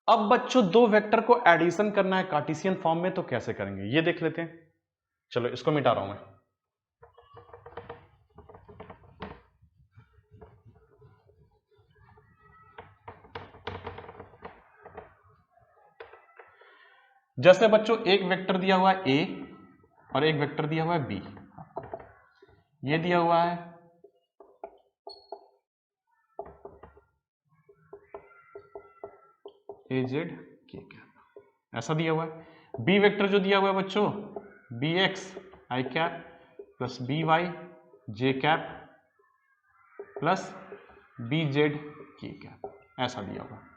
अब बच्चों दो वेक्टर को एडिशन करना है कार्टेशियन फॉर्म में, तो कैसे करेंगे ये देख लेते हैं। चलो इसको मिटा रहा हूं मैं। जैसे बच्चों एक वेक्टर दिया हुआ है a और एक वेक्टर दिया हुआ है b, ये दिया हुआ है az k कैप, ऐसा दिया हुआ है। b वेक्टर जो दिया हुआ है बच्चों bx i cap plus by j cap plus bz k cap, ऐसा दिया हुआ है,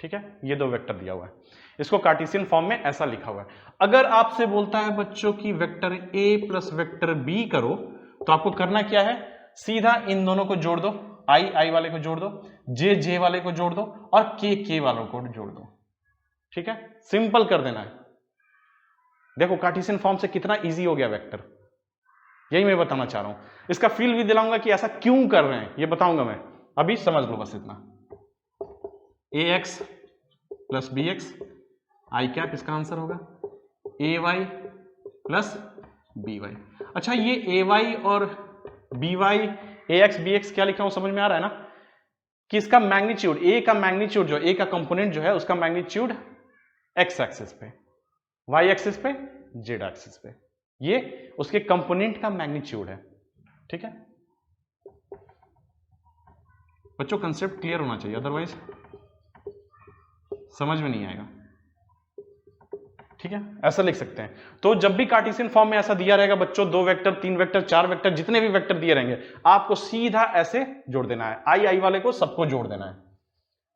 ठीक है। ये दो वेक्टर दिया हुआ है, इसको कार्टेशियन फॉर्म में ऐसा लिखा हुआ है। अगर आपसे बोलता है बच्चों की vector a plus vector b करो, तो आपको करना क्या है, सीधा इन दोनों को जोड़ दो, i वाले को जोड़ दो, j वाले को जोड़ दो, और k वालों को जोड़ दो, ठीक है। सिंपल कर देना है। देखो कार्टेशियन फॉर्म से कितना इजी हो गया वेक्टर, यही मैं बताना चाह रहा हूं। इसका फील भी दिलाऊंगा कि ऐसा क्यों कर रहे हैं, ये बताऊंगा मैं, अभी समझ लो बस इतना। ax plus bx i cap, इसका आंसर होगा ay प्लस by। अच्छा ये ay और by ax bx क्या लिखा हूं समझ में आ रहा है ना, कि इसका मैग्नीट्यूड a का मैग्नीट्यूड जो a का कंपोनेंट जो है उसका मैग्नीट्यूड x एक्सिस पे, y एक्सिस पे, z एक्सिस पे, ये उसके कंपोनेंट का मैग्नीट्यूड है, ठीक है बच्चों। कंसेप्ट क्लियर होना चाहिए, अदरवाइज समझ में नहीं आएगा, ठीक है। ऐसा लिख सकते हैं। तो जब भी कार्टेशियन फॉर्म में ऐसा दिया रहेगा बच्चों, दो वेक्टर, तीन वेक्टर, चार वेक्टर, जितने भी वेक्टर दिए रहेंगे, आपको सीधा ऐसे जोड़ देना है। आई वाले को सबको जोड़ देना है,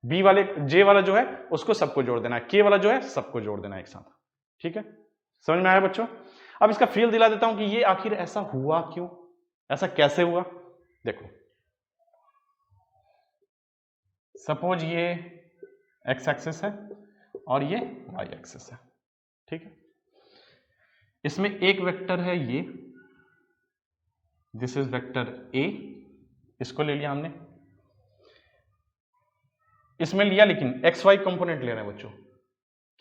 बी वाले जे वाला जो है उसको सबको जोड़ देना है, के वाला जो है सबको जोड़ देना है एक साथ, ठीक है। समझ में आया बच्चों? अब इसका फील दिला देता हूं कि ये आखिर ऐसा हुआ क्यों, ऐसा कैसे हुआ। देखो सपोज ये एक्स एक्सिस है और ये वाई एक्सिस है, ठीक है। इसमें एक वेक्टर है ये, दिस इज वेक्टर ए, इसको ले लिया हमने, इसमें लिया लेकिन एक्स वाई कंपोनेंट ले रहे हैं बच्चों,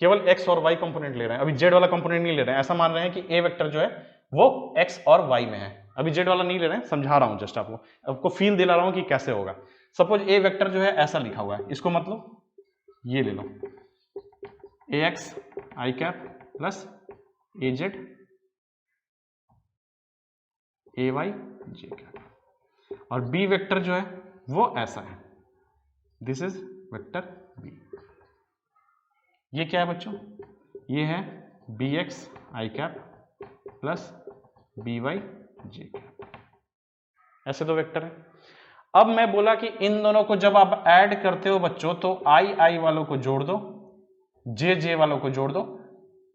केवल एक्स और वाई कंपोनेंट ले रहे हैं, अभी जेड वाला कंपोनेंट नहीं ले रहे हैं। ऐसा मान रहे हैं कि ए वेक्टर जो है वो एक्स और वाई में है, अभी जेड वाला नहीं ले रहे हैं, समझा रहा हूं जस्ट आपको फील दिला रहा हूं कि कैसे होगा। सपोज ए वेक्टर जो है ऐसा लिखा हुआ है, इसको मतलब ये ले लो, ax i cap plus az ay j cap, और b वेक्टर जो है वो ऐसा है, दिस इज वेक्टर b। ये क्या है बच्चों, ये है bx i cap plus by j cap, ऐसे दो वेक्टर है। अब मैं बोला कि इन दोनों को जब आप ऐड करते हो बच्चों तो i वालों को जोड़ दो, j वालों को जोड़ दो,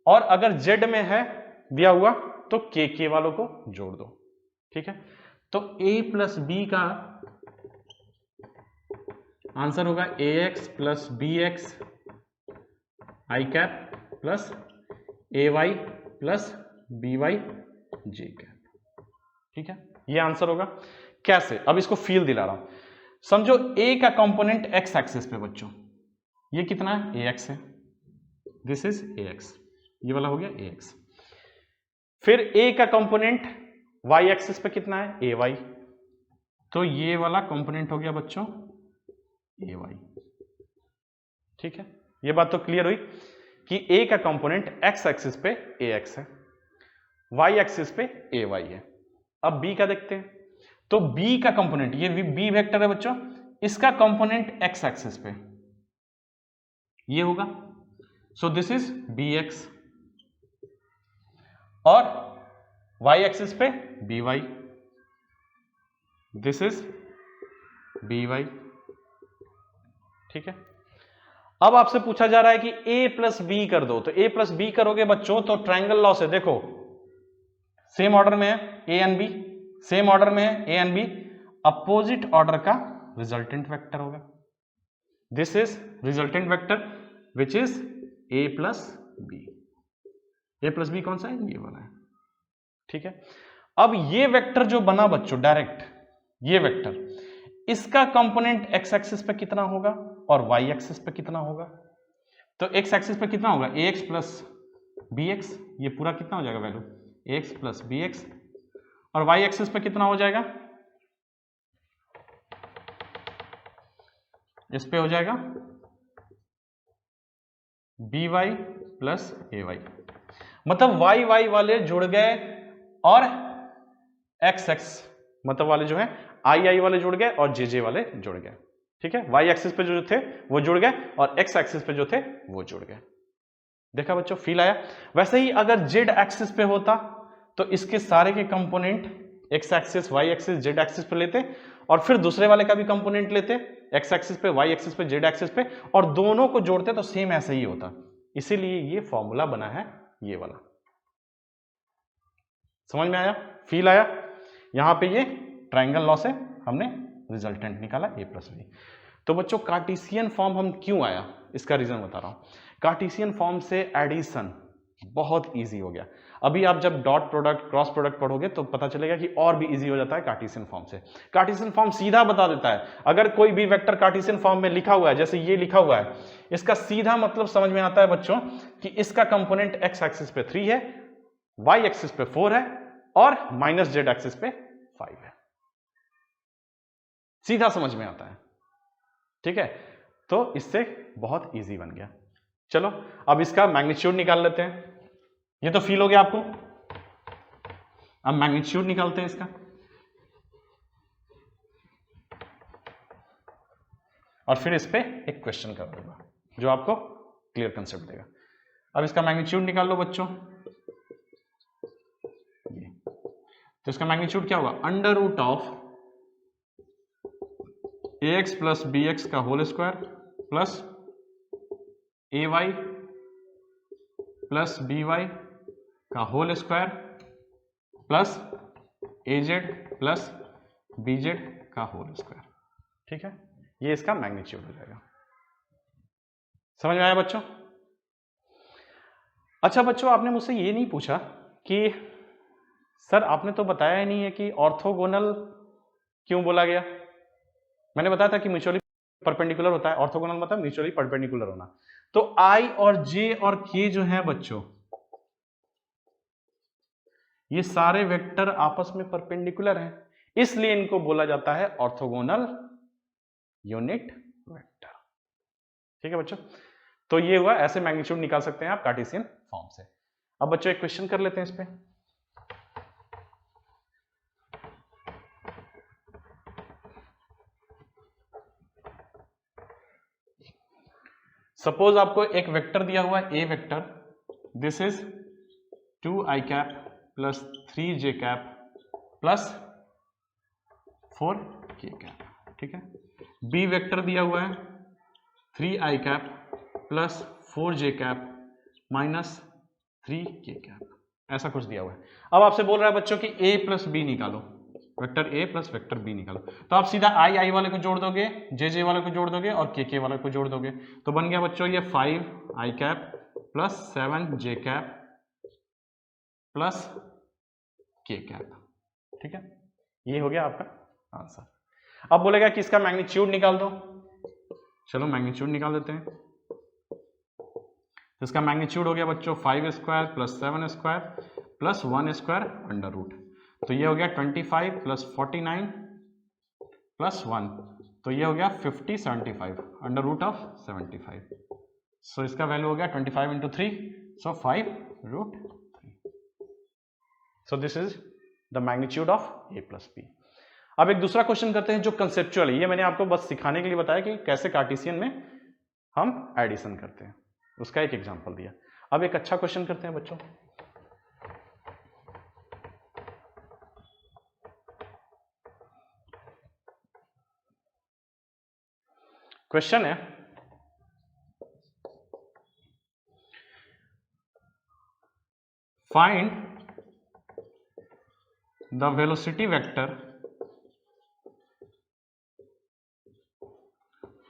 और अगर z में है दिया हुआ तो k वालों को जोड़ दो, ठीक है। तो a प्लस b का आंसर होगा ax plus bx i cap plus ay plus by j cap, ठीक है, ये आंसर होगा। कैसे, अब इसको फील दिला रहा हूं, समझो a का कंपोनेंट x एक्सिस पे बच्चों, ये कितना है ax है, दिस इज ax, ये वाला हो गया ax। फिर a का कंपोनेंट y एक्सिस पे कितना है ay, तो ये वाला कंपोनेंट हो गया बच्चों ay, ठीक है। ये बात तो क्लियर हुई कि a का कंपोनेंट x एक्सिस पे ax है, y एक्सिस पे ay है। अब b का देखते हैं, तो b का कंपोनेंट, ये b वेक्टर है बच्चों, इसका कंपोनेंट x एक्सिस पे ये होगा, सो दिस इज bx, और y एक्सिस पे by, दिस इज by, ठीक है। अब आपसे पूछा जा रहा है कि a प्लस बी कर दो, तो a प्लस बी करोगे बच्चों तो ट्रायंगल लॉ से देखो सेम ऑर्डर में है a and b, same order में है a and b, opposite order का रिजल्टेंट वेक्टर होगा, this is resultant vector which is a plus b. a plus b कौन सा है, ये वाला है, ठीक है। अब ये वेक्टर जो बना बच्चों डायरेक्ट, ये वेक्टर, इसका कंपोनेंट x एक्सिस पे कितना होगा और y एक्सिस पे कितना होगा, तो x एक्सिस पे कितना होगा ax प्लस bx, ये पूरा कितना हो जाएगा वैल्यू ax प्लस bx, और y एक्सिस पे कितना हो जाएगा, इस पे हो जाएगा by प्लस ay, मतलब y वाले जुड़ गए और x मतलब वाले जो है i वाले जुड़ गए और j वाले जुड़ गए, ठीक है। y एक्सिस पे जो थे वो जुड़ गए और x एक्सिस पे जो थे वो जुड़ गए, देखा बच्चों, फील आया। वैसे ही अगर z एक्सिस पे होता तो इसके सारे के component x axis y axis z axis पे लेते और फिर दूसरे वाले का भी कंपोनेंट लेते x एक्सिस पे y एक्सिस पे z एक्सिस पे और दोनों को जोड़ते तो सेम ऐसे ही होता, इसीलिए ये फॉर्मूला बना है ये वाला। समझ में आया, फील आया। यहां पे ये ट्रायंगल लॉ से हमने रिजल्टेंट निकाला a प्लस बी। तो बच्चों कार्टेशियन फॉर्म हम क्यों आया, इसका रीजन बता रहा हूं। कार्टेशियन फॉर्म से एडिशन बहुत इजी हो गया। अभी आप जब डॉट प्रोडक्ट क्रॉस प्रोडक्ट पढ़ोगे तो पता चलेगा कि और भी इजी हो जाता है कार्टेशियन फॉर्म से। कार्टेशियन फॉर्म सीधा बता देता है, अगर कोई भी वेक्टर कार्टेशियन फॉर्म में लिखा हुआ है, जैसे ये लिखा हुआ है, इसका सीधा मतलब समझ में आता है बच्चों कि इसका कंपोनेंट x एक्सिस पे 3 है, y एक्सिस पे 4 है और माइनस z एक्सिस पे 5 है, सीधा समझ में आता है, ठीक है। तो इससे बहुत इजी बन गया। चलो अब इसका मैग्नीट्यूड निकाल लेते हैं, ये तो फील हो गया आपको। अब मैग्नीट्यूड निकालते हैं इसका, और फिर इस पे एक क्वेश्चन कर दूंगा जो आपको क्लियर कंसेप्ट देगा। अब इसका मैग्नीट्यूड निकाल लो बच्चों, ये तो इसका मैग्नीट्यूड क्या होगा, under root of ax plus bx का whole square plus ay plus by का whole square plus az plus bz का होल स्क्वायर, ठीक है। ये इसका मैग्नीट्यूड हो जाएगा। समझ में आया बच्चों? अच्छा बच्चों, आपने मुझसे ये नहीं पूछा कि सर आपने तो बताया ही नहीं है कि ऑर्थोगोनल क्यों बोला गया। मैंने बताया था कि म्यूचुअली परपेंडिकुलर होता है, ऑर्थोगोनल मतलब म्यूचुअली परपेंडिकुलर होना। तो I और J और K जो है बच्चों, ये सारे वेक्टर आपस में परपेंडिकुलर हैं, इसलिए इनको बोला जाता है ऑर्थोगोनल यूनिट वेक्टर, ठीक है बच्चों। तो ये हुआ, ऐसे मैग्नीट्यूड निकाल सकते हैं आप कार्टेशियन फॉर्म से। अब बच्चों एक क्वेश्चन कर लेते हैं इस पे। सपोज आपको एक वेक्टर दिया हुआ है, A vector, this is 2i cap plus 3j cap plus 4k cap, ठीक है। बी वेक्टर दिया हुआ है 3i cap plus 4j cap minus 3k cap, ऐसा कुछ दिया हुआ है। अब आपसे बोल रहा है बच्चों कि a प्लस बी निकालो, vector a plus vector b निकालो। तो आप सीधा i वाले को जोड़ दोगे, j वाले को जोड़ दोगे और k वाले को जोड़ दोगे, तो बन गया बच्चों ये 5i cap plus 7j cap plus k cap, ठीक है। ये हो गया आपका आंसर। अब बोलेगा कि इसका मैग्नीट्यूड निकाल दो, चलो मैग्नीट्यूड निकाल देते हैं। तो इसका मैग्नीट्यूड हो गया बच्चों 5 square plus 7 square plus 1 square under root, तो ये हो गया 25 प्लस 49 प्लस 1, तो ये हो गया 50 75 अंडर रूट ऑफ 75। सो इसका वैल्यू हो गया 25 into 3, so 5√3। So this is the magnitude of a plus b. अब एक दूसरा क्वेश्चन करते हैं जो कंसेप्चुअल है, ये मैंने आपको बस सिखाने के लिए बताया कि कैसे कार्टेशियन में हम एडिशन करते हैं, उसका एक एग्जांपल दिया। अब एक अच्छा क्वेश्चन करते हैं बच्चों। क्वेश्चन है find the velocity vector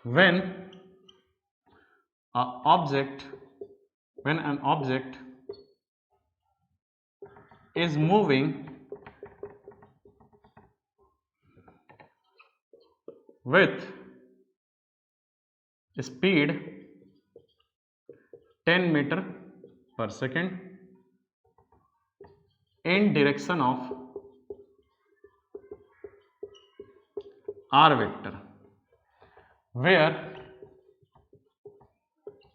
when an object is moving with speed 10 meter per second in direction of r vector, where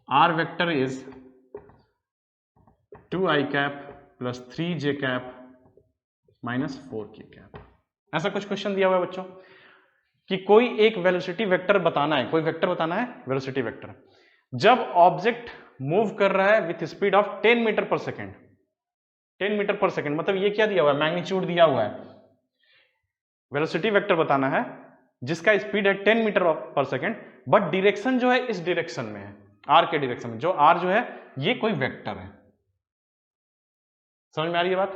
r vector is 2i cap plus 3j cap minus 4k cap. ऐसा कुछ question दिया हुआ है बच्चों कि कोई एक velocity vector बताना है, कोई वेक्टर बताना है वेलोसिटी वेक्टर, जब ऑब्जेक्ट मूव कर रहा है विथ स्पीड ऑफ 10 मीटर पर सेकेंड। 10 मीटर पर सेकेंड मतलब ये क्या दिया हुआ है, मैग्नीट्यूड दिया हुआ है। वेलोसिटी वेक्टर बताना है जिसका स्पीड है 10 मीटर पर सेकेंड, बट डायरेक्शन जो है इस डायरेक्शन में है, आर के डायरेक्शन में, जो आर जो है ये कोई वेक्टर है। समझ में आ रही है बात?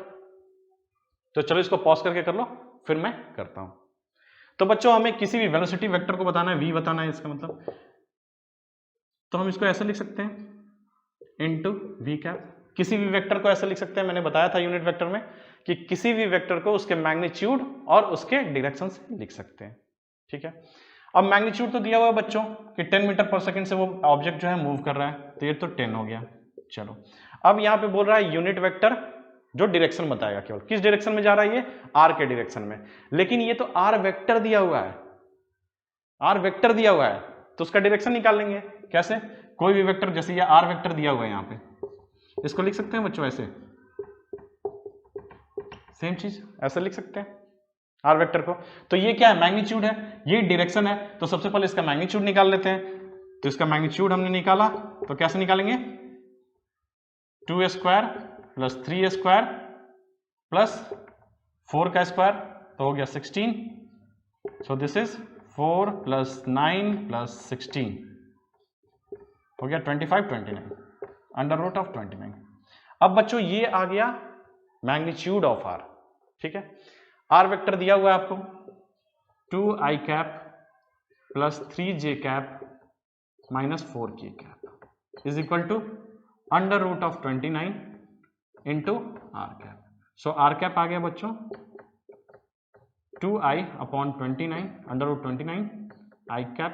तो चलो इसको पॉज करके कर लो, फिर मैं करता हूं। तो बच्चों हमें किसी भी वेलोसिटी वेक्टर को बताना है, v बताना है इसका मतलब, तो हम इसको ऐसे लिख सकते हैं इनटू v कैप। किसी भी वेक्टर को ऐसे लिख सकते हैं, मैंने बताया था यूनिट वेक्टर में कि किसी भी वेक्टर को उसके मैग्नीट्यूड और उसके डायरेक्शन से लिख सकते हैं, ठीक है। अब मैग्नीट्यूड तो दिया हुआ है बच्चों कि 10 मीटर पर सेकंड से वो ऑब्जेक्ट जो है मूव कर रहा है, तो ये तो 10 हो गया। चलो अब यहां पे बोल रहा है यूनिट वेक्टर जो डायरेक्शन बताएगा, केवल किस डायरेक्शन में जा रहा है, ये आर के डायरेक्शन में। लेकिन ये तो आर वेक्टर दिया हुआ है, आर वेक्टर दिया हुआ है, तो उसका डायरेक्शन निकाल लेंगे। कैसे? कोई भी वेक्टर, जैसे ये आर वेक्टर दिया हुआ है यहाँ पे, इसको लिख सकते हैं बच्चों ऐसे, सेम चीज ऐसे लिख सकते हैं आर वेक्टर को। तो ये क्या है, मैग्नीट्यूड है, ये डायरेक्शन है, तो सबसे पहले इसका मैग्नीट्यूड निकाल लेते हैं। तो इसका मैग्नीट्यूड हमने निकाला, तो कैसे निकालेंगे, 2 स्क्वायर प्लस 3 स्क्वायर प्लस 4 का स्क्वायर, तो हो गया 16। सो दिस इज 4 प्लस 9 प्लस 16, हो गया 25 29 अंडर रूट ऑफ 29। अब बच्चों ये आ गया मैग्नीट्यूड ऑफ आर, ठीक है। आर वेक्टर दिया हुआ है आपको 2i cap plus 3j cap minus 4k cap is equal to under root of 29 into r cap. So r cap आ गया बच्चों 2i upon 29 under root 29 i cap,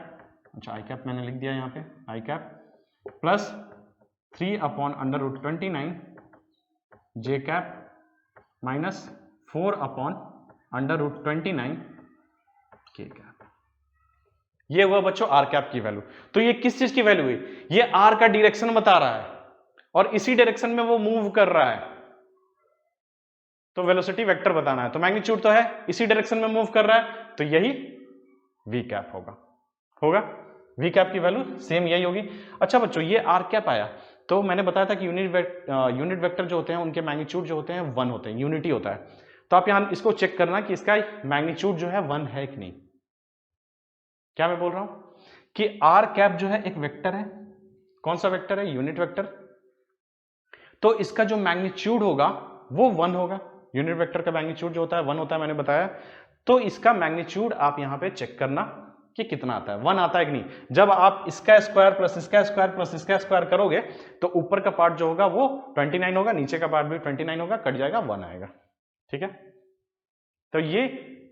अच्छा आई कैप मैंने लिख दिया यहाँ पे, i cap plus 3 upon under root 29 j cap minus 4 upon under root 29 k cap. ये हुआ बच्चों आर कैप की वैल्यू। तो ये किस चीज की वैल्यू हुई? ये आर का डायरेक्शन बता रहा है और इसी डायरेक्शन में वो मूव कर रहा है, तो वेलोसिटी वेक्टर बताना है। तो मैग्नीट्यूड तो है, इसी डायरेक्शन में मूव कर रहा है, तो यही वी कैप होगा वी कैप की वैल्यू सेम यही होगी। अच्छा बच्चों, ये आर कैप आया तो मैंने बताया था कि यूनिट वेक्टर जो होते हैं उनके मैग्नीट्यूड जो होते हैं 1 होते हैं, यूनिटी होता है। तो आप यहां इसको चेक करना कि इसका मैग्नीट्यूड जो है 1 है कि नहीं। क्या मैं बोल रहा हूं कि आर कैप जो है एक वेक्टर है। कौन सा वेक्टर है? Unit vector. तो इसका जो मैग्नीट्यूड होगा वो 1 होगा। यूनिट वेक्टर का मैग्नीट्यूड जो होता है 1 होता है, मैंने बताया। तो इसका मैग्नीट्यूड आप यहां पे चेक करना कि कितना आता है, 1 आता है कि नहीं। जब आप इसका स्क्वायर प्लस इसका स्क्वायर प्लस इसका स्क्वायर करोगे तो ऊपर का पार्ट जो होगा वो 29 होगा, नीचे का पार्ट भी 29 होगा, कट जाएगा 1 आएगा। ठीक है, तो ये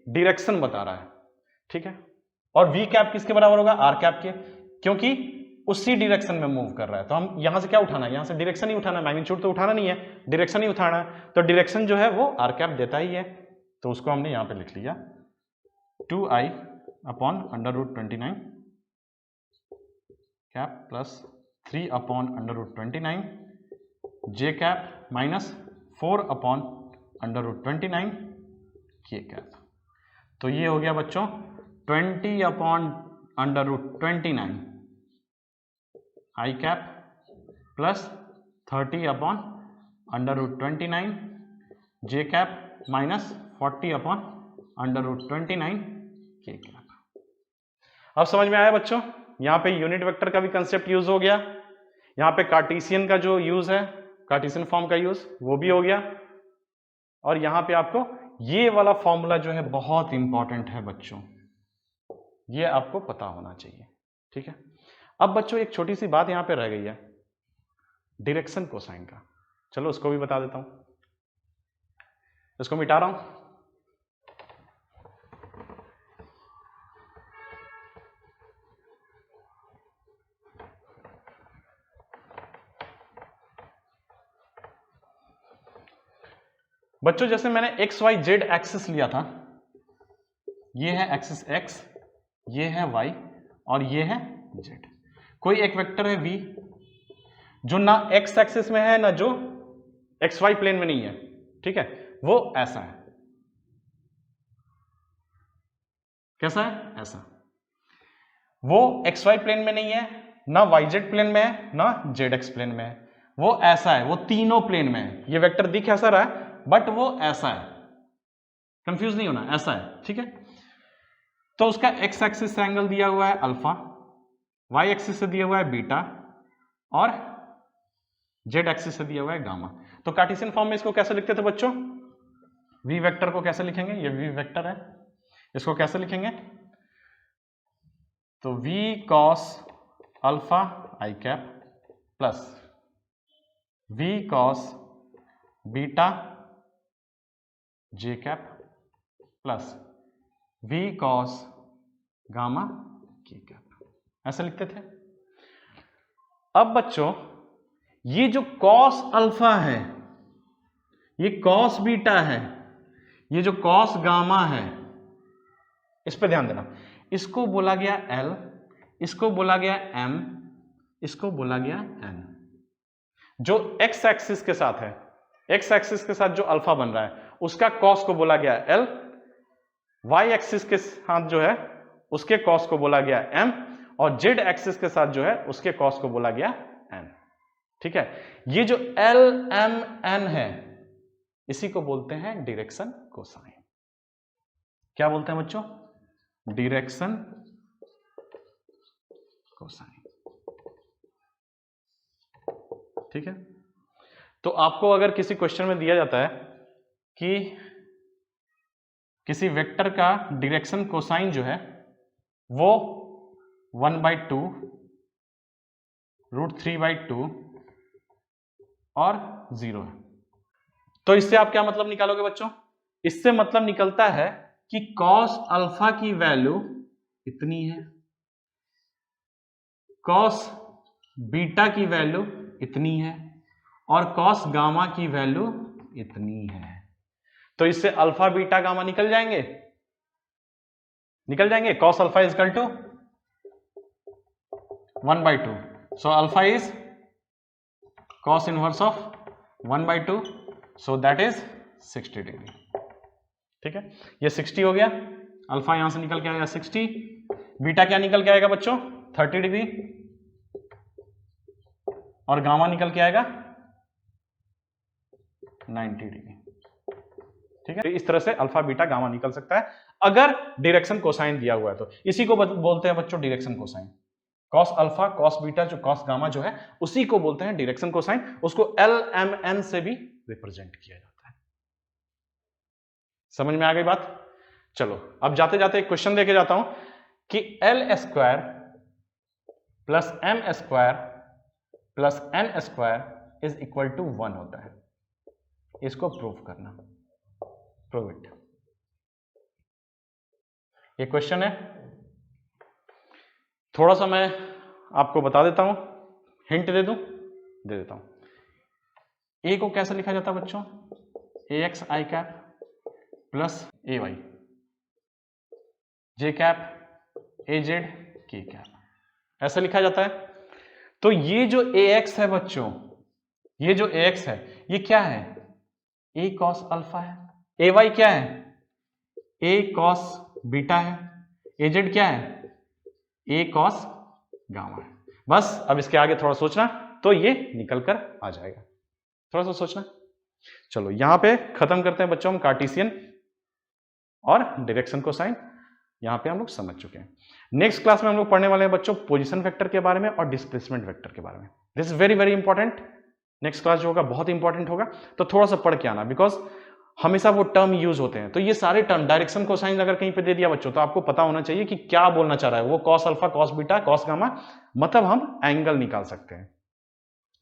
डायरेक्शन बता रहा है। ठीक है, और वी कैप किसके बराबर होगा? आर कैप के, क्योंकि उसी डायरेक्शन में मूव कर रहा है। तो हम यहां से क्या उठाना है? यहां से डायरेक्शन ही उठाना है, मैग्नीट्यूड तो उठाना नहीं है, डायरेक्शन ही उठाना है। तो डायरेक्शन जो है वो आर कैप देता ही है, तो उसको हमने यहां पे लिख लिया 2i upon √29 cap plus 3 upon √29 j cap minus 4 upon √29 k cap. तो ये हो गया बच्चों 20 upon √29 i cap plus 30 upon √29 j cap minus 40 upon √29 k cap. अब समझ में आया बच्चों? यहां पे यूनिट वेक्टर का भी कंसेप्ट यूज हो गया, यहां पे कार्टेशियन का जो यूज है, कार्टेशियन फॉर्म का यूज वो भी हो गया, और यहां पे आपको ये वाला फॉर्मूला जो है बहुत इंपॉर्टेंट है बच्चों, ये आपको पता होना चाहिए। ठीक है, अब बच्चों एक छोटी सी बात यहां पे रह गई है, डायरेक्शन कोसाइन का। चलो उसको भी बता देता हूं, इसको मिटा रहा हूं। बच्चों जैसे मैंने एक्स वाई जेड एक्सिस लिया था, ये है एक्सिस एक्स, ये है वाई और ये है जेड। कोई एक वेक्टर है v जो ना एक्स एक्सिस में है ना जो एक्स वाई प्लेन में नहीं है। ठीक है, वो ऐसा है। कैसा है? ऐसा। वो एक्स वाई प्लेन में नहीं है, ना वाई जेड प्लेन में है, ना जेड एक्स प्लेन में है, वो ऐसा है, वो तीनों प्लेन में है। ये वेक्टर दिख ऐसा रहा है बट वो ऐसा है, कंफ्यूज नहीं होना, ऐसा है। ठीक है, तो उसका एक्स एक्सिस से एंगल दिया हुआ है अल्फा, वाई एक्सिस से दिया हुआ है बीटा और जेड एक्सिस से दिया हुआ है गामा। तो कार्टेशियन फॉर्म में इसको कैसे लिखते थे बच्चों? वी वेक्टर को कैसे लिखेंगे? ये वी वेक्टर है, इसको कैसे लिखेंगे? तो v cos alpha i cap plus v cos beta j cap plus v cos gamma k cap, ऐसा लिखते थे। अब बच्चों ये जो cos अल्फा है, ये cos बीटा है, ये जो cos गामा है, इस पे ध्यान देना। इसको बोला गया L, इसको बोला गया M, इसको बोला गया N। जो x एक्सिस के साथ है, x एक्सिस के साथ जो अल्फा बन रहा है उसका cos को बोला गया L, y एक्सिस के साथ जो है उसके cos को बोला गया M, और z एक्सिस के साथ जो है उसके cos को बोला गया N। ठीक है, ये जो L M N है इसी को बोलते हैं डायरेक्शन कोसाइन। क्या बोलते हैं बच्चों? Direction cosine. ठीक है, तो आपको अगर किसी क्वेश्चन में दिया जाता है कि किसी वेक्टर का डायरेक्शन कोसाइन जो है वो 1/2 √3/2 और 0 है, तो इससे आप क्या मतलब निकालोगे बच्चों? इससे मतलब निकलता है कि cos अल्फा की वैल्यू इतनी है, cos बीटा की वैल्यू इतनी है और cos गामा की वैल्यू इतनी है। तो इससे अल्फा बीटा गामा निकल जाएंगे, निकल जाएंगे। cos alpha equal to 1/2, so alpha is cos inverse of 1/2, so that is 60 degree. ठीक है, ये 60 हो गया, अल्फा यहां से निकल के आएगा 60, बीटा क्या निकल के आएगा बच्चों 30 डिग्री, और गामा निकल के आएगा 90 डिग्री। ठीक है, इस तरह से अल्फा बीटा गामा निकल सकता है अगर डायरेक्शन कोसाइन दिया हुआ है तो। इसी को बोलते हैं बच्चों direction cosine. Cos alpha cos beta जो कॉस गामा जो है उसी को बोलते हैं डायरेक्शन कोसाइन, उसको LMN से भी रिप्रेजेंट किया जाता है। समझ में आ गई बात? चलो अब जाते जाते एक क्वेश्चन देके जाता हूं कि L² plus M² plus N² is equal to 1 होता है। इसको प्रूव करना, प्रूव इट। ये क्वेश्चन है, थोड़ा सा मैं आपको बता देता हूं, हिंट दे दूं, दे देता हूं। ए को कैसे लिखा जाता है बच्चों? AX I cap plus AY, J cap AZ K cap, ऐसा लिखा जाता है। तो ये जो AX है बच्चों, ये जो AX है ये क्या है? A cos अल्फा है। AY क्या है? A cos बीटा है। AZ क्या है? A cos गामा है। बस अब इसके आगे थोड़ा सोचना तो ये निकल कर आ जाएगा, थोड़ा सा सोचना। चलो यहां पे खत्म करते हैं बच्चों हम कार्टेशियन और डायरेक्शन कोसाइन, यहां पे हम लोग समझ चुके हैं। नेक्स्ट क्लास में हम लोग पढ़ने वाले हैं बच्चों पोजीशन वेक्टर के बारे में और डिस्प्लेसमेंट वेक्टर के बारे में। This is very very important. Next class जो होगा बहुत इंपॉर्टेंट होगा, तो थोड़ा सा पढ़ के आना, बिकॉज हमेशा वो टर्म यूज होते हैं। तो ये सारे टर्म डायरेक्शन कोसाइन अगर कहीं पे दे दिया बच्चों तो आपको पता होना चाहिए कि क्या बोलना चाह रहा है वो। Cos alpha cos beta cos gamma, मतलब हम एंगल निकाल सकते हैं।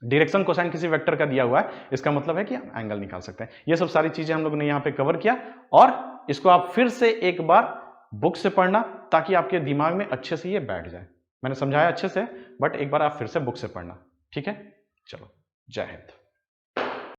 डायरेक्शन कोसाइन किसी वेक्टर का दिया हुआ है, इसका मतलब है कि हम एंगल निकाल सकते हैं। ये सब सारी चीजें हम लोग ने यहाँ पे कवर किया, और इसको आप फिर से एक बार बुक से पढ़ना ताकि आपके दिमाग में अच्छे से ये बैठ जाए। मैंने समझाया अच्छे से, बट एक बार आप फिर से बुक से पढ़ना, ठीक है? चलो, जय हिंद।